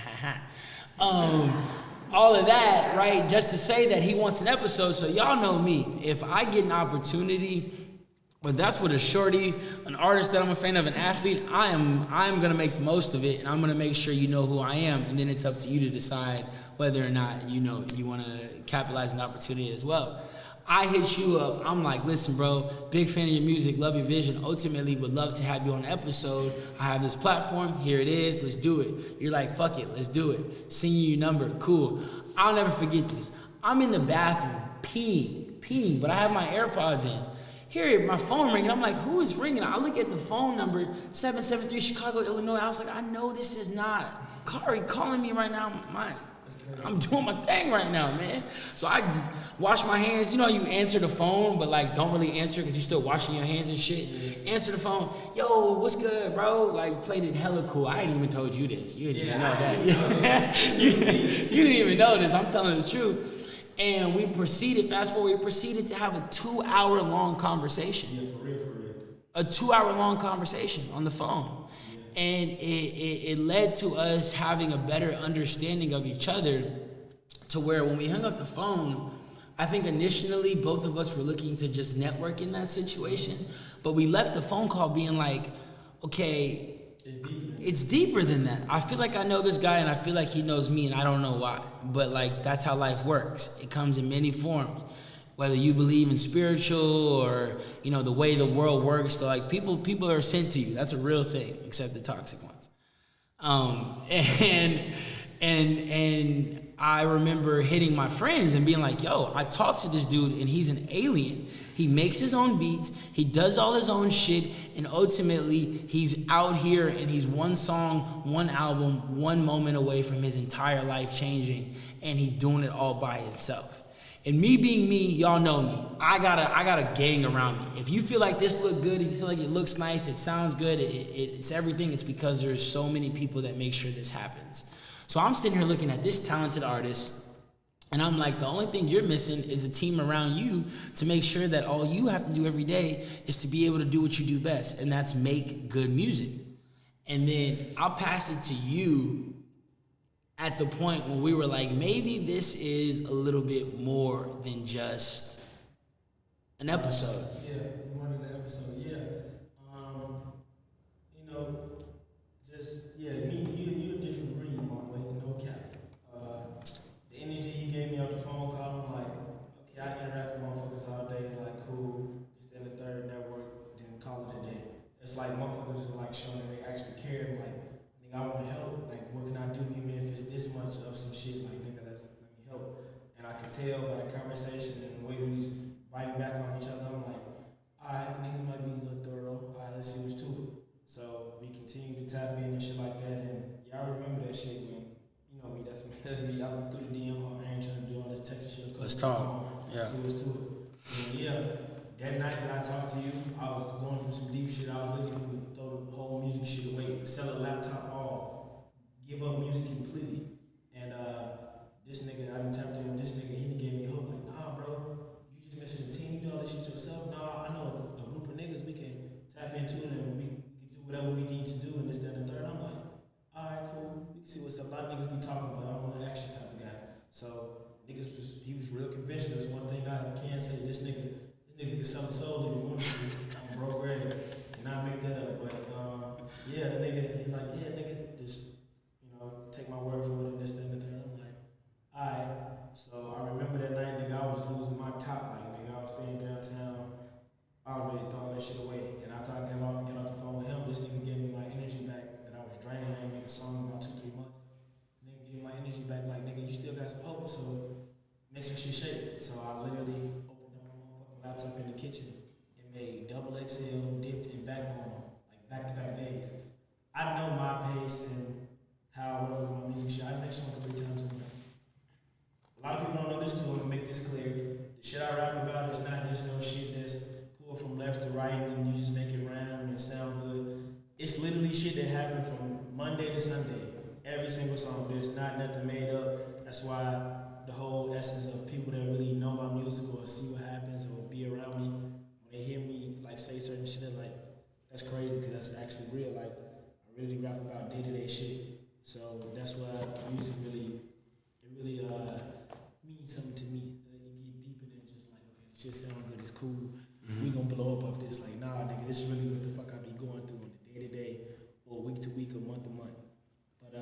All of that, right, just to say that he wants an episode. So y'all know me. If I get an opportunity, but that's with a shorty, an artist that I'm a fan of, an athlete, I am gonna make the most of it, and I'm gonna make sure you know who I am, and then it's up to you to decide whether or not you wanna capitalize on the opportunity as well. I hit you up, I'm like, listen bro, big fan of your music, love your vision, ultimately would love to have you on an episode. I have this platform, here it is, let's do it. You're like, fuck it, let's do it. Send you your number, cool. I'll never forget this. I'm in the bathroom, peeing, but I have my AirPods in. Hear my phone ringing, I'm like, who is ringing? I look at the phone number, 773 Chicago, Illinois. I was like, I know this is not Kari calling me right now. I'm doing my thing right now, man. So I wash my hands. You know, you answer the phone, but like don't really answer because you're still washing your hands and shit. Answer the phone. Yo, what's good, bro? Like played it hella cool. I ain't even told you this. You didn't even know that. you didn't even know this. I'm telling the truth. And we proceeded. Fast forward. We proceeded to have a 2-hour long conversation. Yeah, for real. A 2-hour long conversation on the phone. And it led to us having a better understanding of each other to where when we hung up the phone, I think initially both of us were looking to just network in that situation. But we left the phone call being like, okay, it's deeper than that. I feel like I know this guy and I feel like he knows me and I don't know why. But like that's how life works. It comes in many forms. Whether you believe in spiritual or, you know, the way the world works. So like people are sent to you. That's a real thing, except the toxic ones. And I remember hitting my friends and being like, yo, I talked to this dude and he's an alien. He makes his own beats. He does all his own shit. And ultimately, he's out here and he's one song, one album, one moment away from his entire life changing. And he's doing it all by himself. And me being me, y'all know me. I got a gang around me. If you feel like this look good, if you feel like it looks nice, it sounds good, it's everything, it's because there's so many people that make sure this happens. So I'm sitting here looking at this talented artist, and I'm like, the only thing you're missing is a team around you to make sure that all you have to do every day is to be able to do what you do best, and that's make good music. And then I'll pass it to you at the point when we were like, maybe this is a little bit more than just an episode. Yeah, more than an episode, yeah. You know, just, yeah, you're a different breed, my boy, no cap. The energy he gave me off the phone call, I'm like, okay, I interact with motherfuckers all day, like, cool, it's then the third network, then call it a day. It's like motherfuckers is like showing that they actually care, like, I want to help, like, what can I do, even if it's this much of some shit, like, nigga, let me help. And I could tell by the conversation and the way we was biting back off each other, I'm like, alright, niggas might be a little thorough, alright, let's see what's to it. So we continue to tap in and shit like that, and y'all remember that shit when, you know me, that's me, I look through the DM, I ain't trying to do all this Texas shit. Let's talk, yeah. See what's to it. And yeah, that night that I talked to you, I was going through some deep shit, I was literally from throw the whole music shit away, sell a laptop, give up music completely. And this nigga, I done tapped in with this nigga, he gave me hope, like, nah, bro, you just missing the team, you do all this shit to yourself. Nah, I know a group of niggas, we can tap into it and we can do whatever we need to do and this, that, and the third. I'm like, alright, cool, we can see what's up. A lot of niggas be talking, but I'm an actions type of guy. So he was real convinced. That's one thing I can say, this nigga can sell the soul if he wanted to. I'm broke ready, and I make that up. But yeah, the nigga, he's like, yeah, nigga, just take my word for it and this, that, and the third. I'm like, alright. So I remember that night, nigga, I was losing my top. Like, nigga, I was staying downtown. I was ready to throw that shit away. And after I get off the phone with him, this nigga gave me my energy back that I was drained. I ain't made a song in about 2-3 months. Nigga gave me my energy back, like, nigga, you still got some hope, so make some shit shake. So I literally opened up my motherfucking laptop in the kitchen and made double XL, dipped, and backbone, like back-to-back days. I know my pace and how I work with my music shit. I make songs 3 times a month. A lot of people don't know this too. I'm gonna make this clear. The shit I rap about is not just no shit that's pulled from left to right and you just make it rhyme and sound good. It's literally shit that happened from Monday to Sunday. Every single song. There's not nothing made up. That's why the whole essence of people that really know my music or see what happens or be around me, when they hear me like say certain shit, they're like, that's crazy because that's actually real. Like, I really rap about day-to-day shit. So that's why music really means something to me. It get deeper than just like, okay, this shit sound good, it's cool. We gonna blow up off this. Like, nah, nigga, this is really what the fuck I be going through on the day-to-day or week to week or month to month. But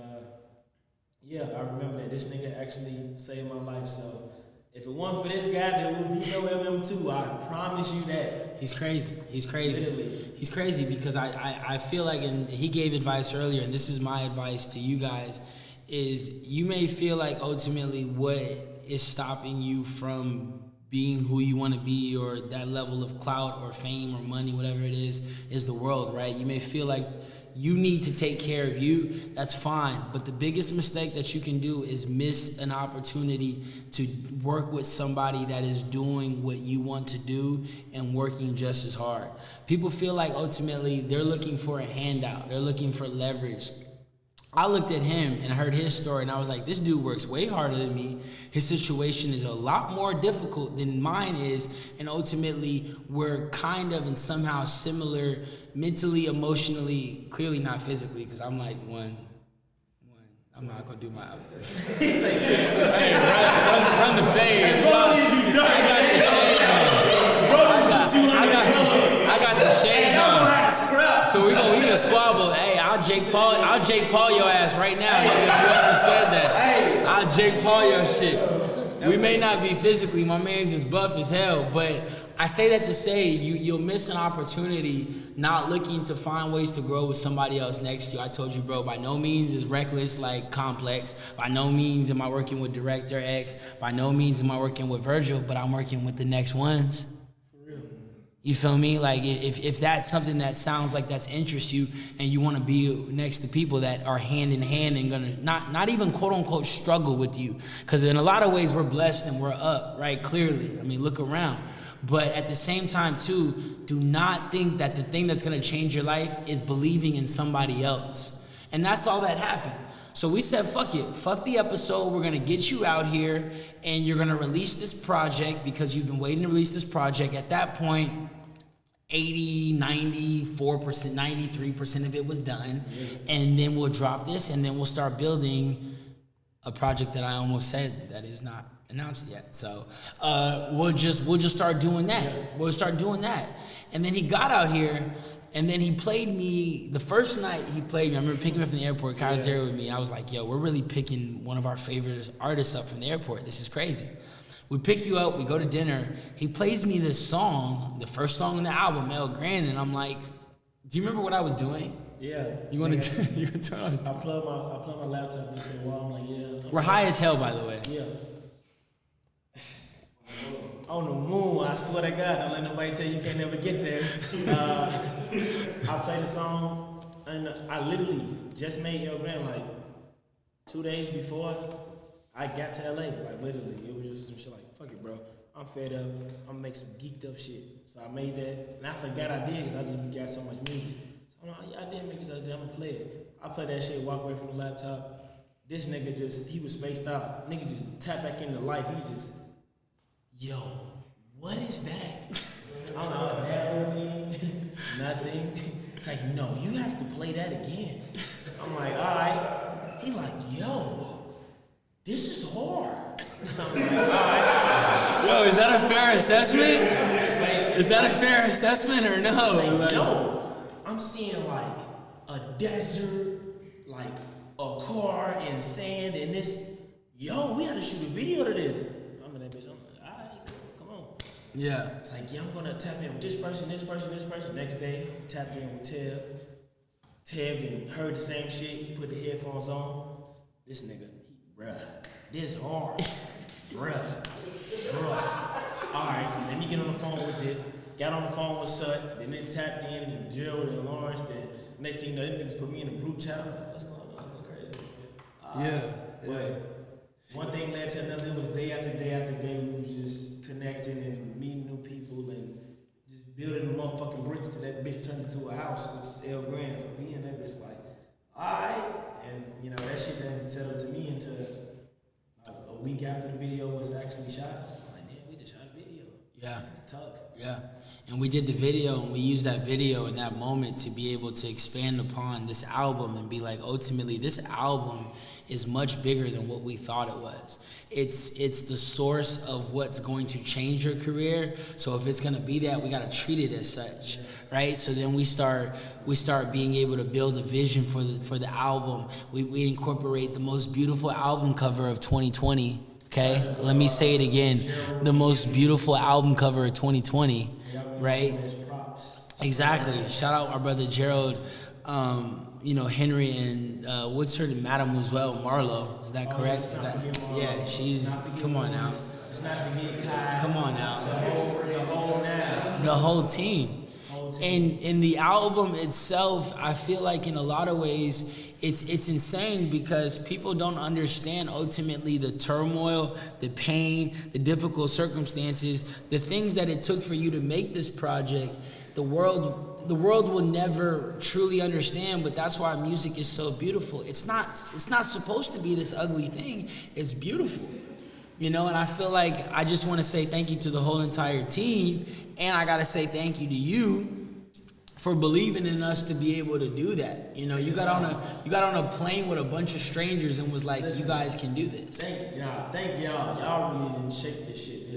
yeah, I remember that this nigga actually saved my life. So if it wasn't for this guy, there would be no MM2. I promise you that. He's crazy. Literally. He's crazy because I feel like, and he gave advice earlier, and this is my advice to you guys, is you may feel like ultimately what is stopping you from being who you want to be or that level of clout or fame or money, whatever it is the world, right? You may feel like you need to take care of you, that's fine. But the biggest mistake that you can do is miss an opportunity to work with somebody that is doing what you want to do and working just as hard. People feel like ultimately they're looking for a handout. They're looking for leverage. I looked at him and heard his story and I was like, this dude works way harder than me. His situation is a lot more difficult than mine is. And ultimately, we're kind of and somehow similar mentally, emotionally, clearly not physically, because I'm like one. I'm not going to do my He's like, hey, run the fade. Hey, bro, you done? I got the shades on. I got the shades on. So we gonna squabble. Hey, I'll Jake Paul your ass right now. If whoever said that. Hey. I'll Jake Paul your shit. We may not be physically, my man's as buff as hell, but I say that to say you'll miss an opportunity not looking to find ways to grow with somebody else next to you. I told you, bro, by no means is Reckless like Complex. By no means am I working with Director X. By no means am I working with Virgil, but I'm working with the next ones. You feel me? Like if that's something that sounds like that's interests you and you want to be next to people that are hand in hand and gonna not even quote unquote struggle with you. Because in a lot of ways we're blessed and we're up, right? Clearly. I mean, look around. But at the same time too, do not think that the thing that's gonna change your life is believing in somebody else. And that's all that happened. So we said, fuck it. Fuck the episode. We're going to get you out here and you're going to release this project because you've been waiting to release this project. At that point, 80, 94%, 93% of it was done. Yeah. And then we'll drop this and then we'll start building a project that I almost said that is not announced yet. So we'll just start doing that. Yeah. We'll start doing that. And then he got out here. And then he played me, the first night he played me, I remember picking him up from the airport, Kari was there with me. I was like, yo, we're really picking one of our favorite artists up from the airport. This is crazy. We pick you up, we go to dinner. He plays me this song, the first song on the album, El Grande, and I'm like, do you remember what I was doing? Yeah. You want to tell us? I plug my laptop into the wall, I'm like, yeah. We're high as hell, by the way. Yeah. On the moon, I swear to God, don't let nobody tell you can't never get there. I played the song, and I literally just made El Grande like 2 days before I got to LA. Like literally, it was just some shit like, fuck it, bro. I'm fed up. I'm gonna make some geeked up shit. So I made that, and I forgot I did because I just got so much music. So I'm like, yeah, I did make this. I'm gonna play it. I played that shit, walk away from the laptop. This nigga he was spaced out. Nigga just tapped back into life. He just, yo, what is that? I'm like, that really? Nothing. It's like, no, you have to play that again. I'm like, all right. He like, yo, this is hard. I'm like, all right. Yo, is that a fair assessment? Like, is that a fair assessment or no? Like, yo, I'm seeing like a desert, like a car and sand and this. Yo, we gotta shoot a video to this. I'm in that bitch. I'm like, all right, come on. Yeah. It's like, yeah, I'm gonna tap in with this person. Next day, tapped in with Tev. Tev and heard the same shit. He put the headphones on. This nigga, bruh, this hard. bruh. All right, let me get on the phone with it. Got on the phone with Sut. Then they tapped in and Gerald and Lawrence. Then next thing you know, them niggas put me in a group chat. I'm like, what's going on? I'm crazy. But one thing led to another. It was day after day after day. We was just connecting and meeting new people and just building the motherfucking bricks till that bitch turned into a house, which is El Grande. So me and that bitch like, alright. And you know, that shit then settled to me into a week after the video was actually shot. I'm like, damn, we just shot a video. Yeah. It's tough. Yeah. And we did the video and we used that video in that moment to be able to expand upon this album and be like, ultimately, this album is much bigger than what we thought it was. It's the source of what's going to change your career. So if it's gonna be that, we gotta treat it as such, right? So then we start being able to build a vision for the album. We incorporate the most beautiful album cover of 2020. Okay, let me say it again. The most beautiful album cover of 2020, right? Exactly. Shout out our brother Gerald, Henry and what's her name? Mademoiselle Marlowe. Is that correct? Is that? Yeah, she's. Come on now. Come on now. The whole team. team. And the album itself, I feel like in a lot of ways, it's insane because people don't understand ultimately the turmoil, the pain, the difficult circumstances, the things that it took for you to make this project. The world will never truly understand, but that's why music is so beautiful. It's not supposed to be this ugly thing. It's beautiful. You know, and I feel like I just want to say thank you to the whole entire team, and I got to say thank you to you for believing in us to be able to do that. You know, you got on a plane with a bunch of strangers and was like, you guys can do this. Thank y'all. Y'all really didn't shape this shit.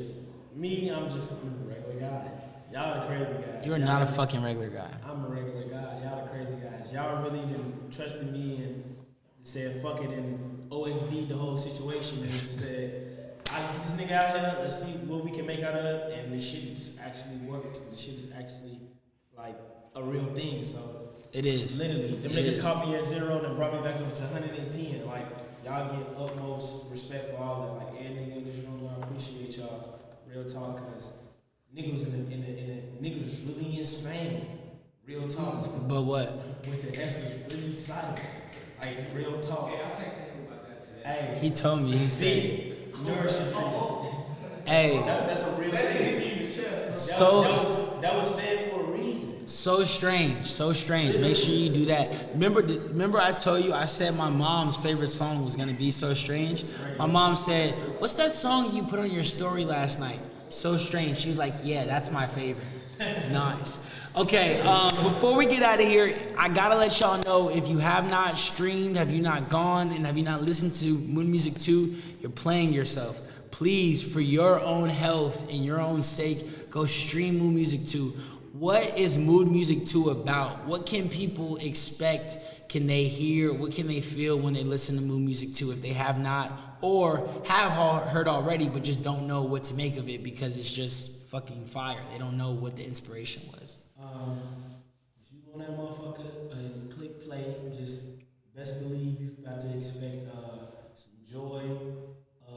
I'm just a regular guy. Y'all the crazy guys. You're not a fucking regular guy. I'm a regular guy. Y'all the crazy guys. Y'all really didn't trust in me and said fuck it and OXD the whole situation and just said, I just get this nigga out here, let's see what we can make out of it, and the shit just actually worked. The shit is actually like a real thing, so. It is. Literally, them niggas caught me at 0 and brought me back up to 110. Like, y'all get utmost respect for all that. Like, every nigga in this room, I appreciate y'all. Real talk, cause niggas was niggas was really in Spain. Real talk. But what? Went to Essence, really silent. Like, real talk. Hey, I texted him about that today. Hey. He told me, he said. Nourishing treatment. Hey. That's a real thing. That was said for a reason. So strange. Make sure you do that. Remember I told you, I said my mom's favorite song was gonna be So Strange? My mom said, what's that song you put on your story last night? So Strange. She was like, yeah, that's my favorite. Nice. Okay, before we get out of here, I gotta let y'all know, if you have not streamed, have you not gone, and have you not listened to Mood Music 2, you're playing yourself. Please, for your own health and your own sake, go stream Mood Music 2. What is Mood Music 2 about? What can people expect? Can they hear? What can they feel when they listen to Mood Music 2 if they have not, or have heard already but just don't know what to make of it because it's just fucking fire? They don't know what the inspiration was. If you on that motherfucker and click play, just best believe you about to expect some joy, a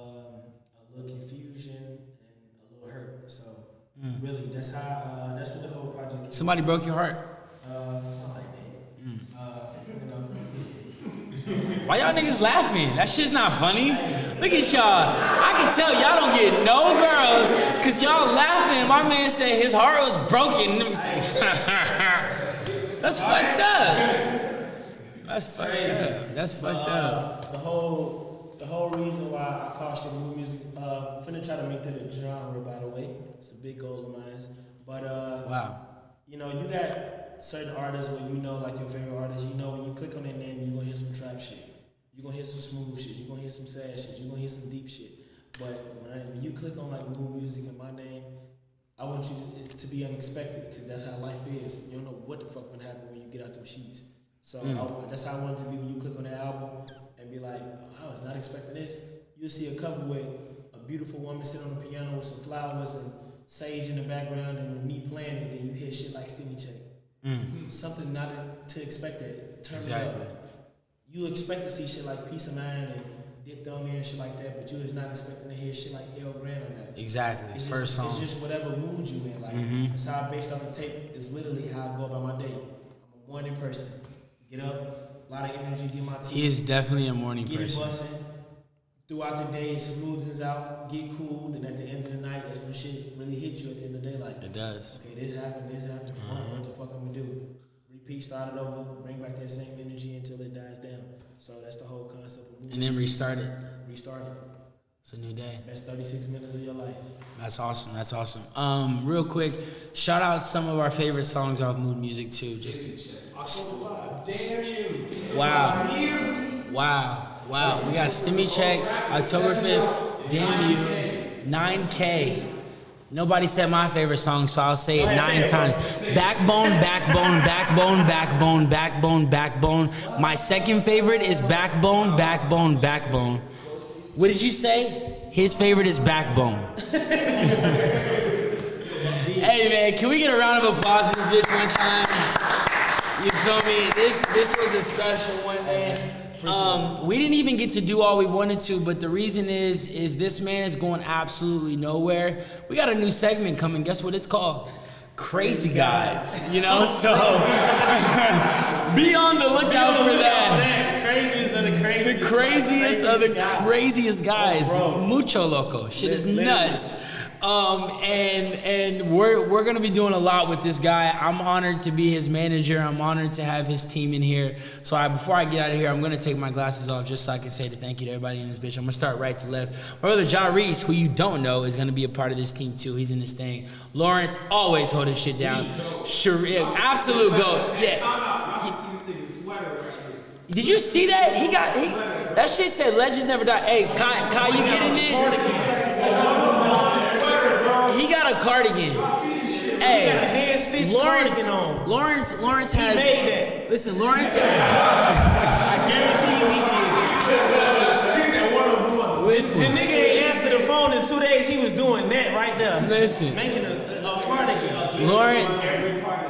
little confusion, and a little hurt. So really, that's what the whole project is. Somebody broke your heart? It's not like that. You know. Why y'all niggas laughing? That shit's not funny. Look at y'all. I can tell y'all don't get no girls because y'all laughing. My man said his heart was broken. Let me see. That's fucked up. That's fucked up. The whole reason why I caution Mood Music, I'm finna try to make that a genre, by the way. It's a big goal of mine. But Wow. you know, you got certain artists when you know, like your favorite artists, you know when you click on their name, you're gonna hear some trap shit. You're gonna hear some smooth shit. You're gonna hear some sad shit. You're gonna hear some deep shit. But when you click on like Mood Music and my name, I want you to be unexpected because that's how life is. You don't know what the fuck gonna happen when you get out them sheets. So that's how I want it to be when you click on the album and be like, I was not expecting this. You'll see a cover with a beautiful woman sitting on the piano with some flowers and sage in the background and me playing it. Then you hear shit like Stimmy Check. Something not to expect that. Turn it up. You expect to see shit like Peace of Mind and Dipped On Me and shit like that, but you is not expecting to hear shit like El Grande on that. Exactly. It's First song. It's just whatever mood you in. Like that's how I based on the tape. Is literally how I go about my day. I'm a morning person. Get up, a lot of energy, get my tea. He is definitely a morning get person. It busting. Throughout the day, smoothens out, get cool, and at the end of the night, that's when shit really hits you at the end of the day. Like, it does. Okay, this happened, fuck, what the fuck I'm gonna do? Repeat, start it over, bring back that same energy until it dies down. So that's the whole concept of movie. And then restart it. Restart it. It's a new day. Best 36 minutes of your life. That's awesome. Real quick, shout out some of our favorite songs off Mood Music 2. Just October 5. Damn you. Wow. We got Stimmy Check, October 5th, Damn You, 9K. Nobody said my favorite song, so I'll say it 9 times. Backbone. My second favorite is Backbone. What did you say? His favorite is Backbone. Hey man, can we get a round of applause in this bitch one time? You feel me? This was a special one, man. We didn't even get to do all we wanted to, but the reason is this man is going absolutely nowhere. We got a new segment coming. Guess what it's called? crazy guys, you know, so be on the lookout for that. Craziest of the craziest. The craziest of the guy. craziest guys. Bro. Mucho loco. Shit is nuts. And we're gonna be doing a lot with this guy. I'm honored to be his manager. I'm honored to have his team in here. So before I get out of here, I'm gonna take my glasses off just so I can say thank you to everybody in this bitch. I'm gonna start right to left. My brother Ja Reese, who you don't know, is gonna be a part of this team too. He's in this thing. Lawrence always holding shit down. Sharif, absolute goat. Yeah. Did you see that? That shit said legends never die. Hey, Kai, you getting it? He got a cardigan. Hey, He got a hand-stitched cardigan on. Lawrence has. He made that. Listen, Lawrence. I guarantee you he did. Listen. The nigga ain't answered the phone in 2 days. He was doing that right there. Listen. Making a cardigan. Lawrence.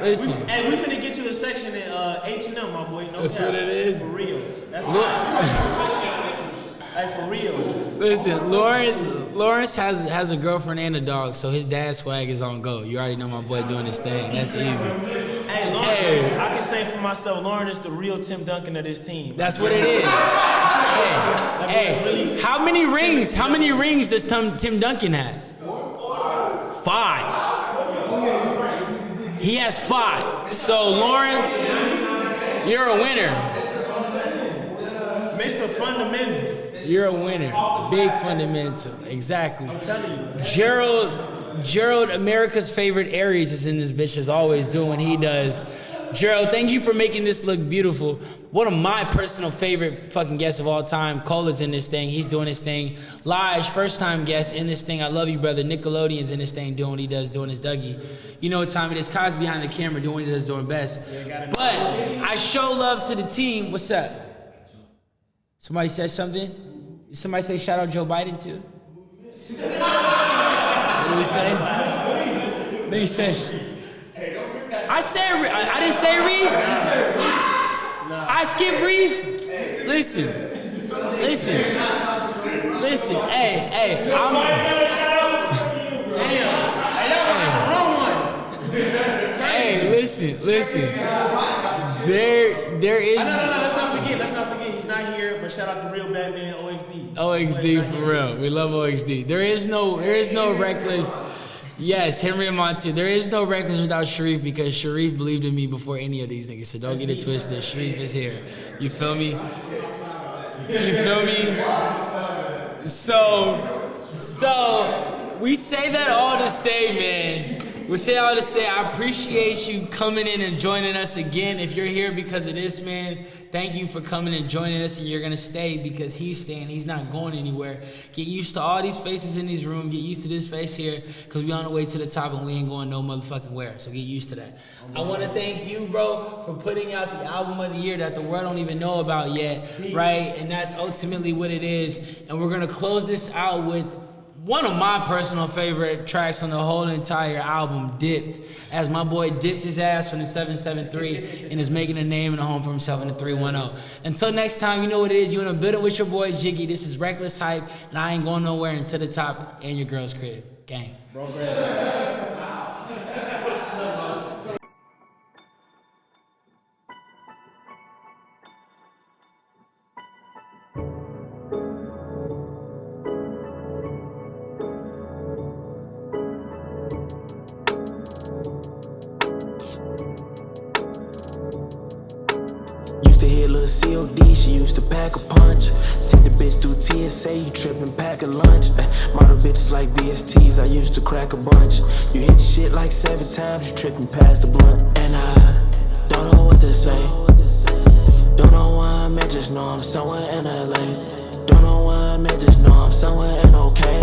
Listen. Hey, we finna get you a section at H&M, my boy. No That's cap. what it is. For real. That's Hey, for real. Listen, Lawrence has a girlfriend and a dog, so his dad swag is on go. You already know my boy doing his thing. That's easy. Hey, Lauren, I can say for myself, Lauren is the real Tim Duncan of this team. That's what it is. Hey, how many rings? How many rings does Tim Duncan have? 5. He has 5. So Lawrence, you're a winner. Mr. Fundamental. You're a winner. Big fundamental. Exactly. I'm telling you. Gerald, America's favorite Aries, is in this bitch as always, doing what he does. Gerald, thank you for making this look beautiful. One of my personal favorite fucking guests of all time, Cole, is in this thing. He's doing his thing. Lige, first time guest in this thing. I love you, brother. Nickelodeon's in this thing, doing what he does, doing his Dougie. You know what time it is. Kai's behind the camera doing what he does, doing best. But I show love to the team. What's up? Somebody said something? Did somebody say shout out Joe Biden too? What did he say? Then he said, I didn't say Reef. I skipped Reef. Listen. Hey, Hey, listen. There is. Let's not forget. He's not here, but shout out to Real Batman OXD. OXD for real. We love OXD. There is no reckless. Yes, Henry and Monty. There is no reckless without Sharif, because Sharif believed in me before any of these niggas. So don't get it twisted. Sharif is here. You feel me? So we say that all to say, man. I appreciate you coming in and joining us again. If you're here because of this, man, thank you for coming and joining us, and you're gonna stay because he's staying. He's not going anywhere. Get used to all these faces in this room. Get used to this face here, because we on the way to the top and we ain't going no motherfucking where. So get used to that. I want to thank you, bro, for putting out the album of the year that the world don't even know about yet, right? And that's ultimately what it is. And we're gonna close this out with one of my personal favorite tracks on the whole entire album, Dipped, as my boy dipped his ass from the 773 and is making a name and a home for himself in the 310. Until next time, you know what it is. You in a building with your boy Jiggy. This is Reckless Hype, and I ain't going nowhere until the top and your girl's crib. Gang. Bro, Brad. Used to hit little COD, she used to pack a punch. Sent the bitch through TSA, you trippin', pack a lunch. Model bitches like VSTs, I used to crack a bunch. You hit shit like 7 times, you trippin' past the blunt. And I don't know what to say. Don't know why I'm at, just know I'm somewhere in LA. Don't know why I'm at, just know I'm somewhere in OK.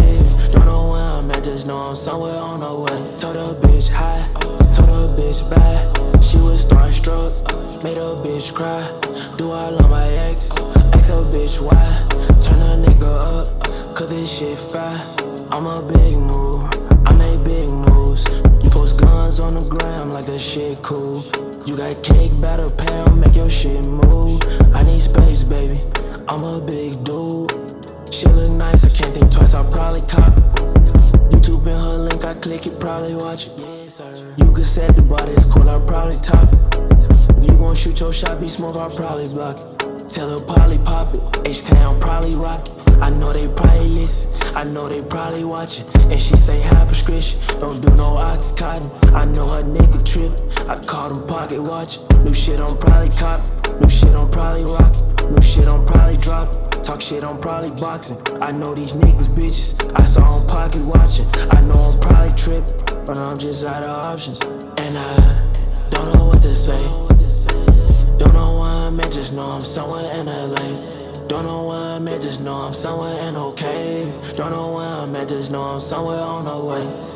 Don't know why I'm at, just know I'm somewhere on the way. Told her bitch hi, told her bitch bye. She was starstruck, made a bitch cry. Do I love my ex? Ask a bitch why. Turn a nigga up, cause this shit fire. I'm a big move, I make big moves. You post guns on the gram like that shit cool. You got cake, batter pound, make your shit move. I need space, baby, I'm a big dude. She look nice, I can't think twice, I'll probably cop. YouTube in her link, I click it, probably watch it. Yes, sir. You can set the bar, it's cool, I'll probably top it. If you gon' shoot your shot, be smooth, I'll probably block it. Tell her probably pop it, H-Town probably rock it. I know they probably listen, I know they probably watching. And she say high prescription, don't do no oxycontin. I know her nigga trip, I call them pocket watch. New shit I'm probably cop, new shit I'm probably rockin', new shit I'm probably droppin'. Talk shit I'm probably boxing. I know these niggas bitches, I saw them pocket watching. I know I'm probably trippin', but I'm just out of options. And I don't know what to say. Don't know where I'm at, just know I'm somewhere in LA. Don't know where I'm at, just know I'm somewhere in okay. Don't know where I'm at, just know I'm somewhere on the way.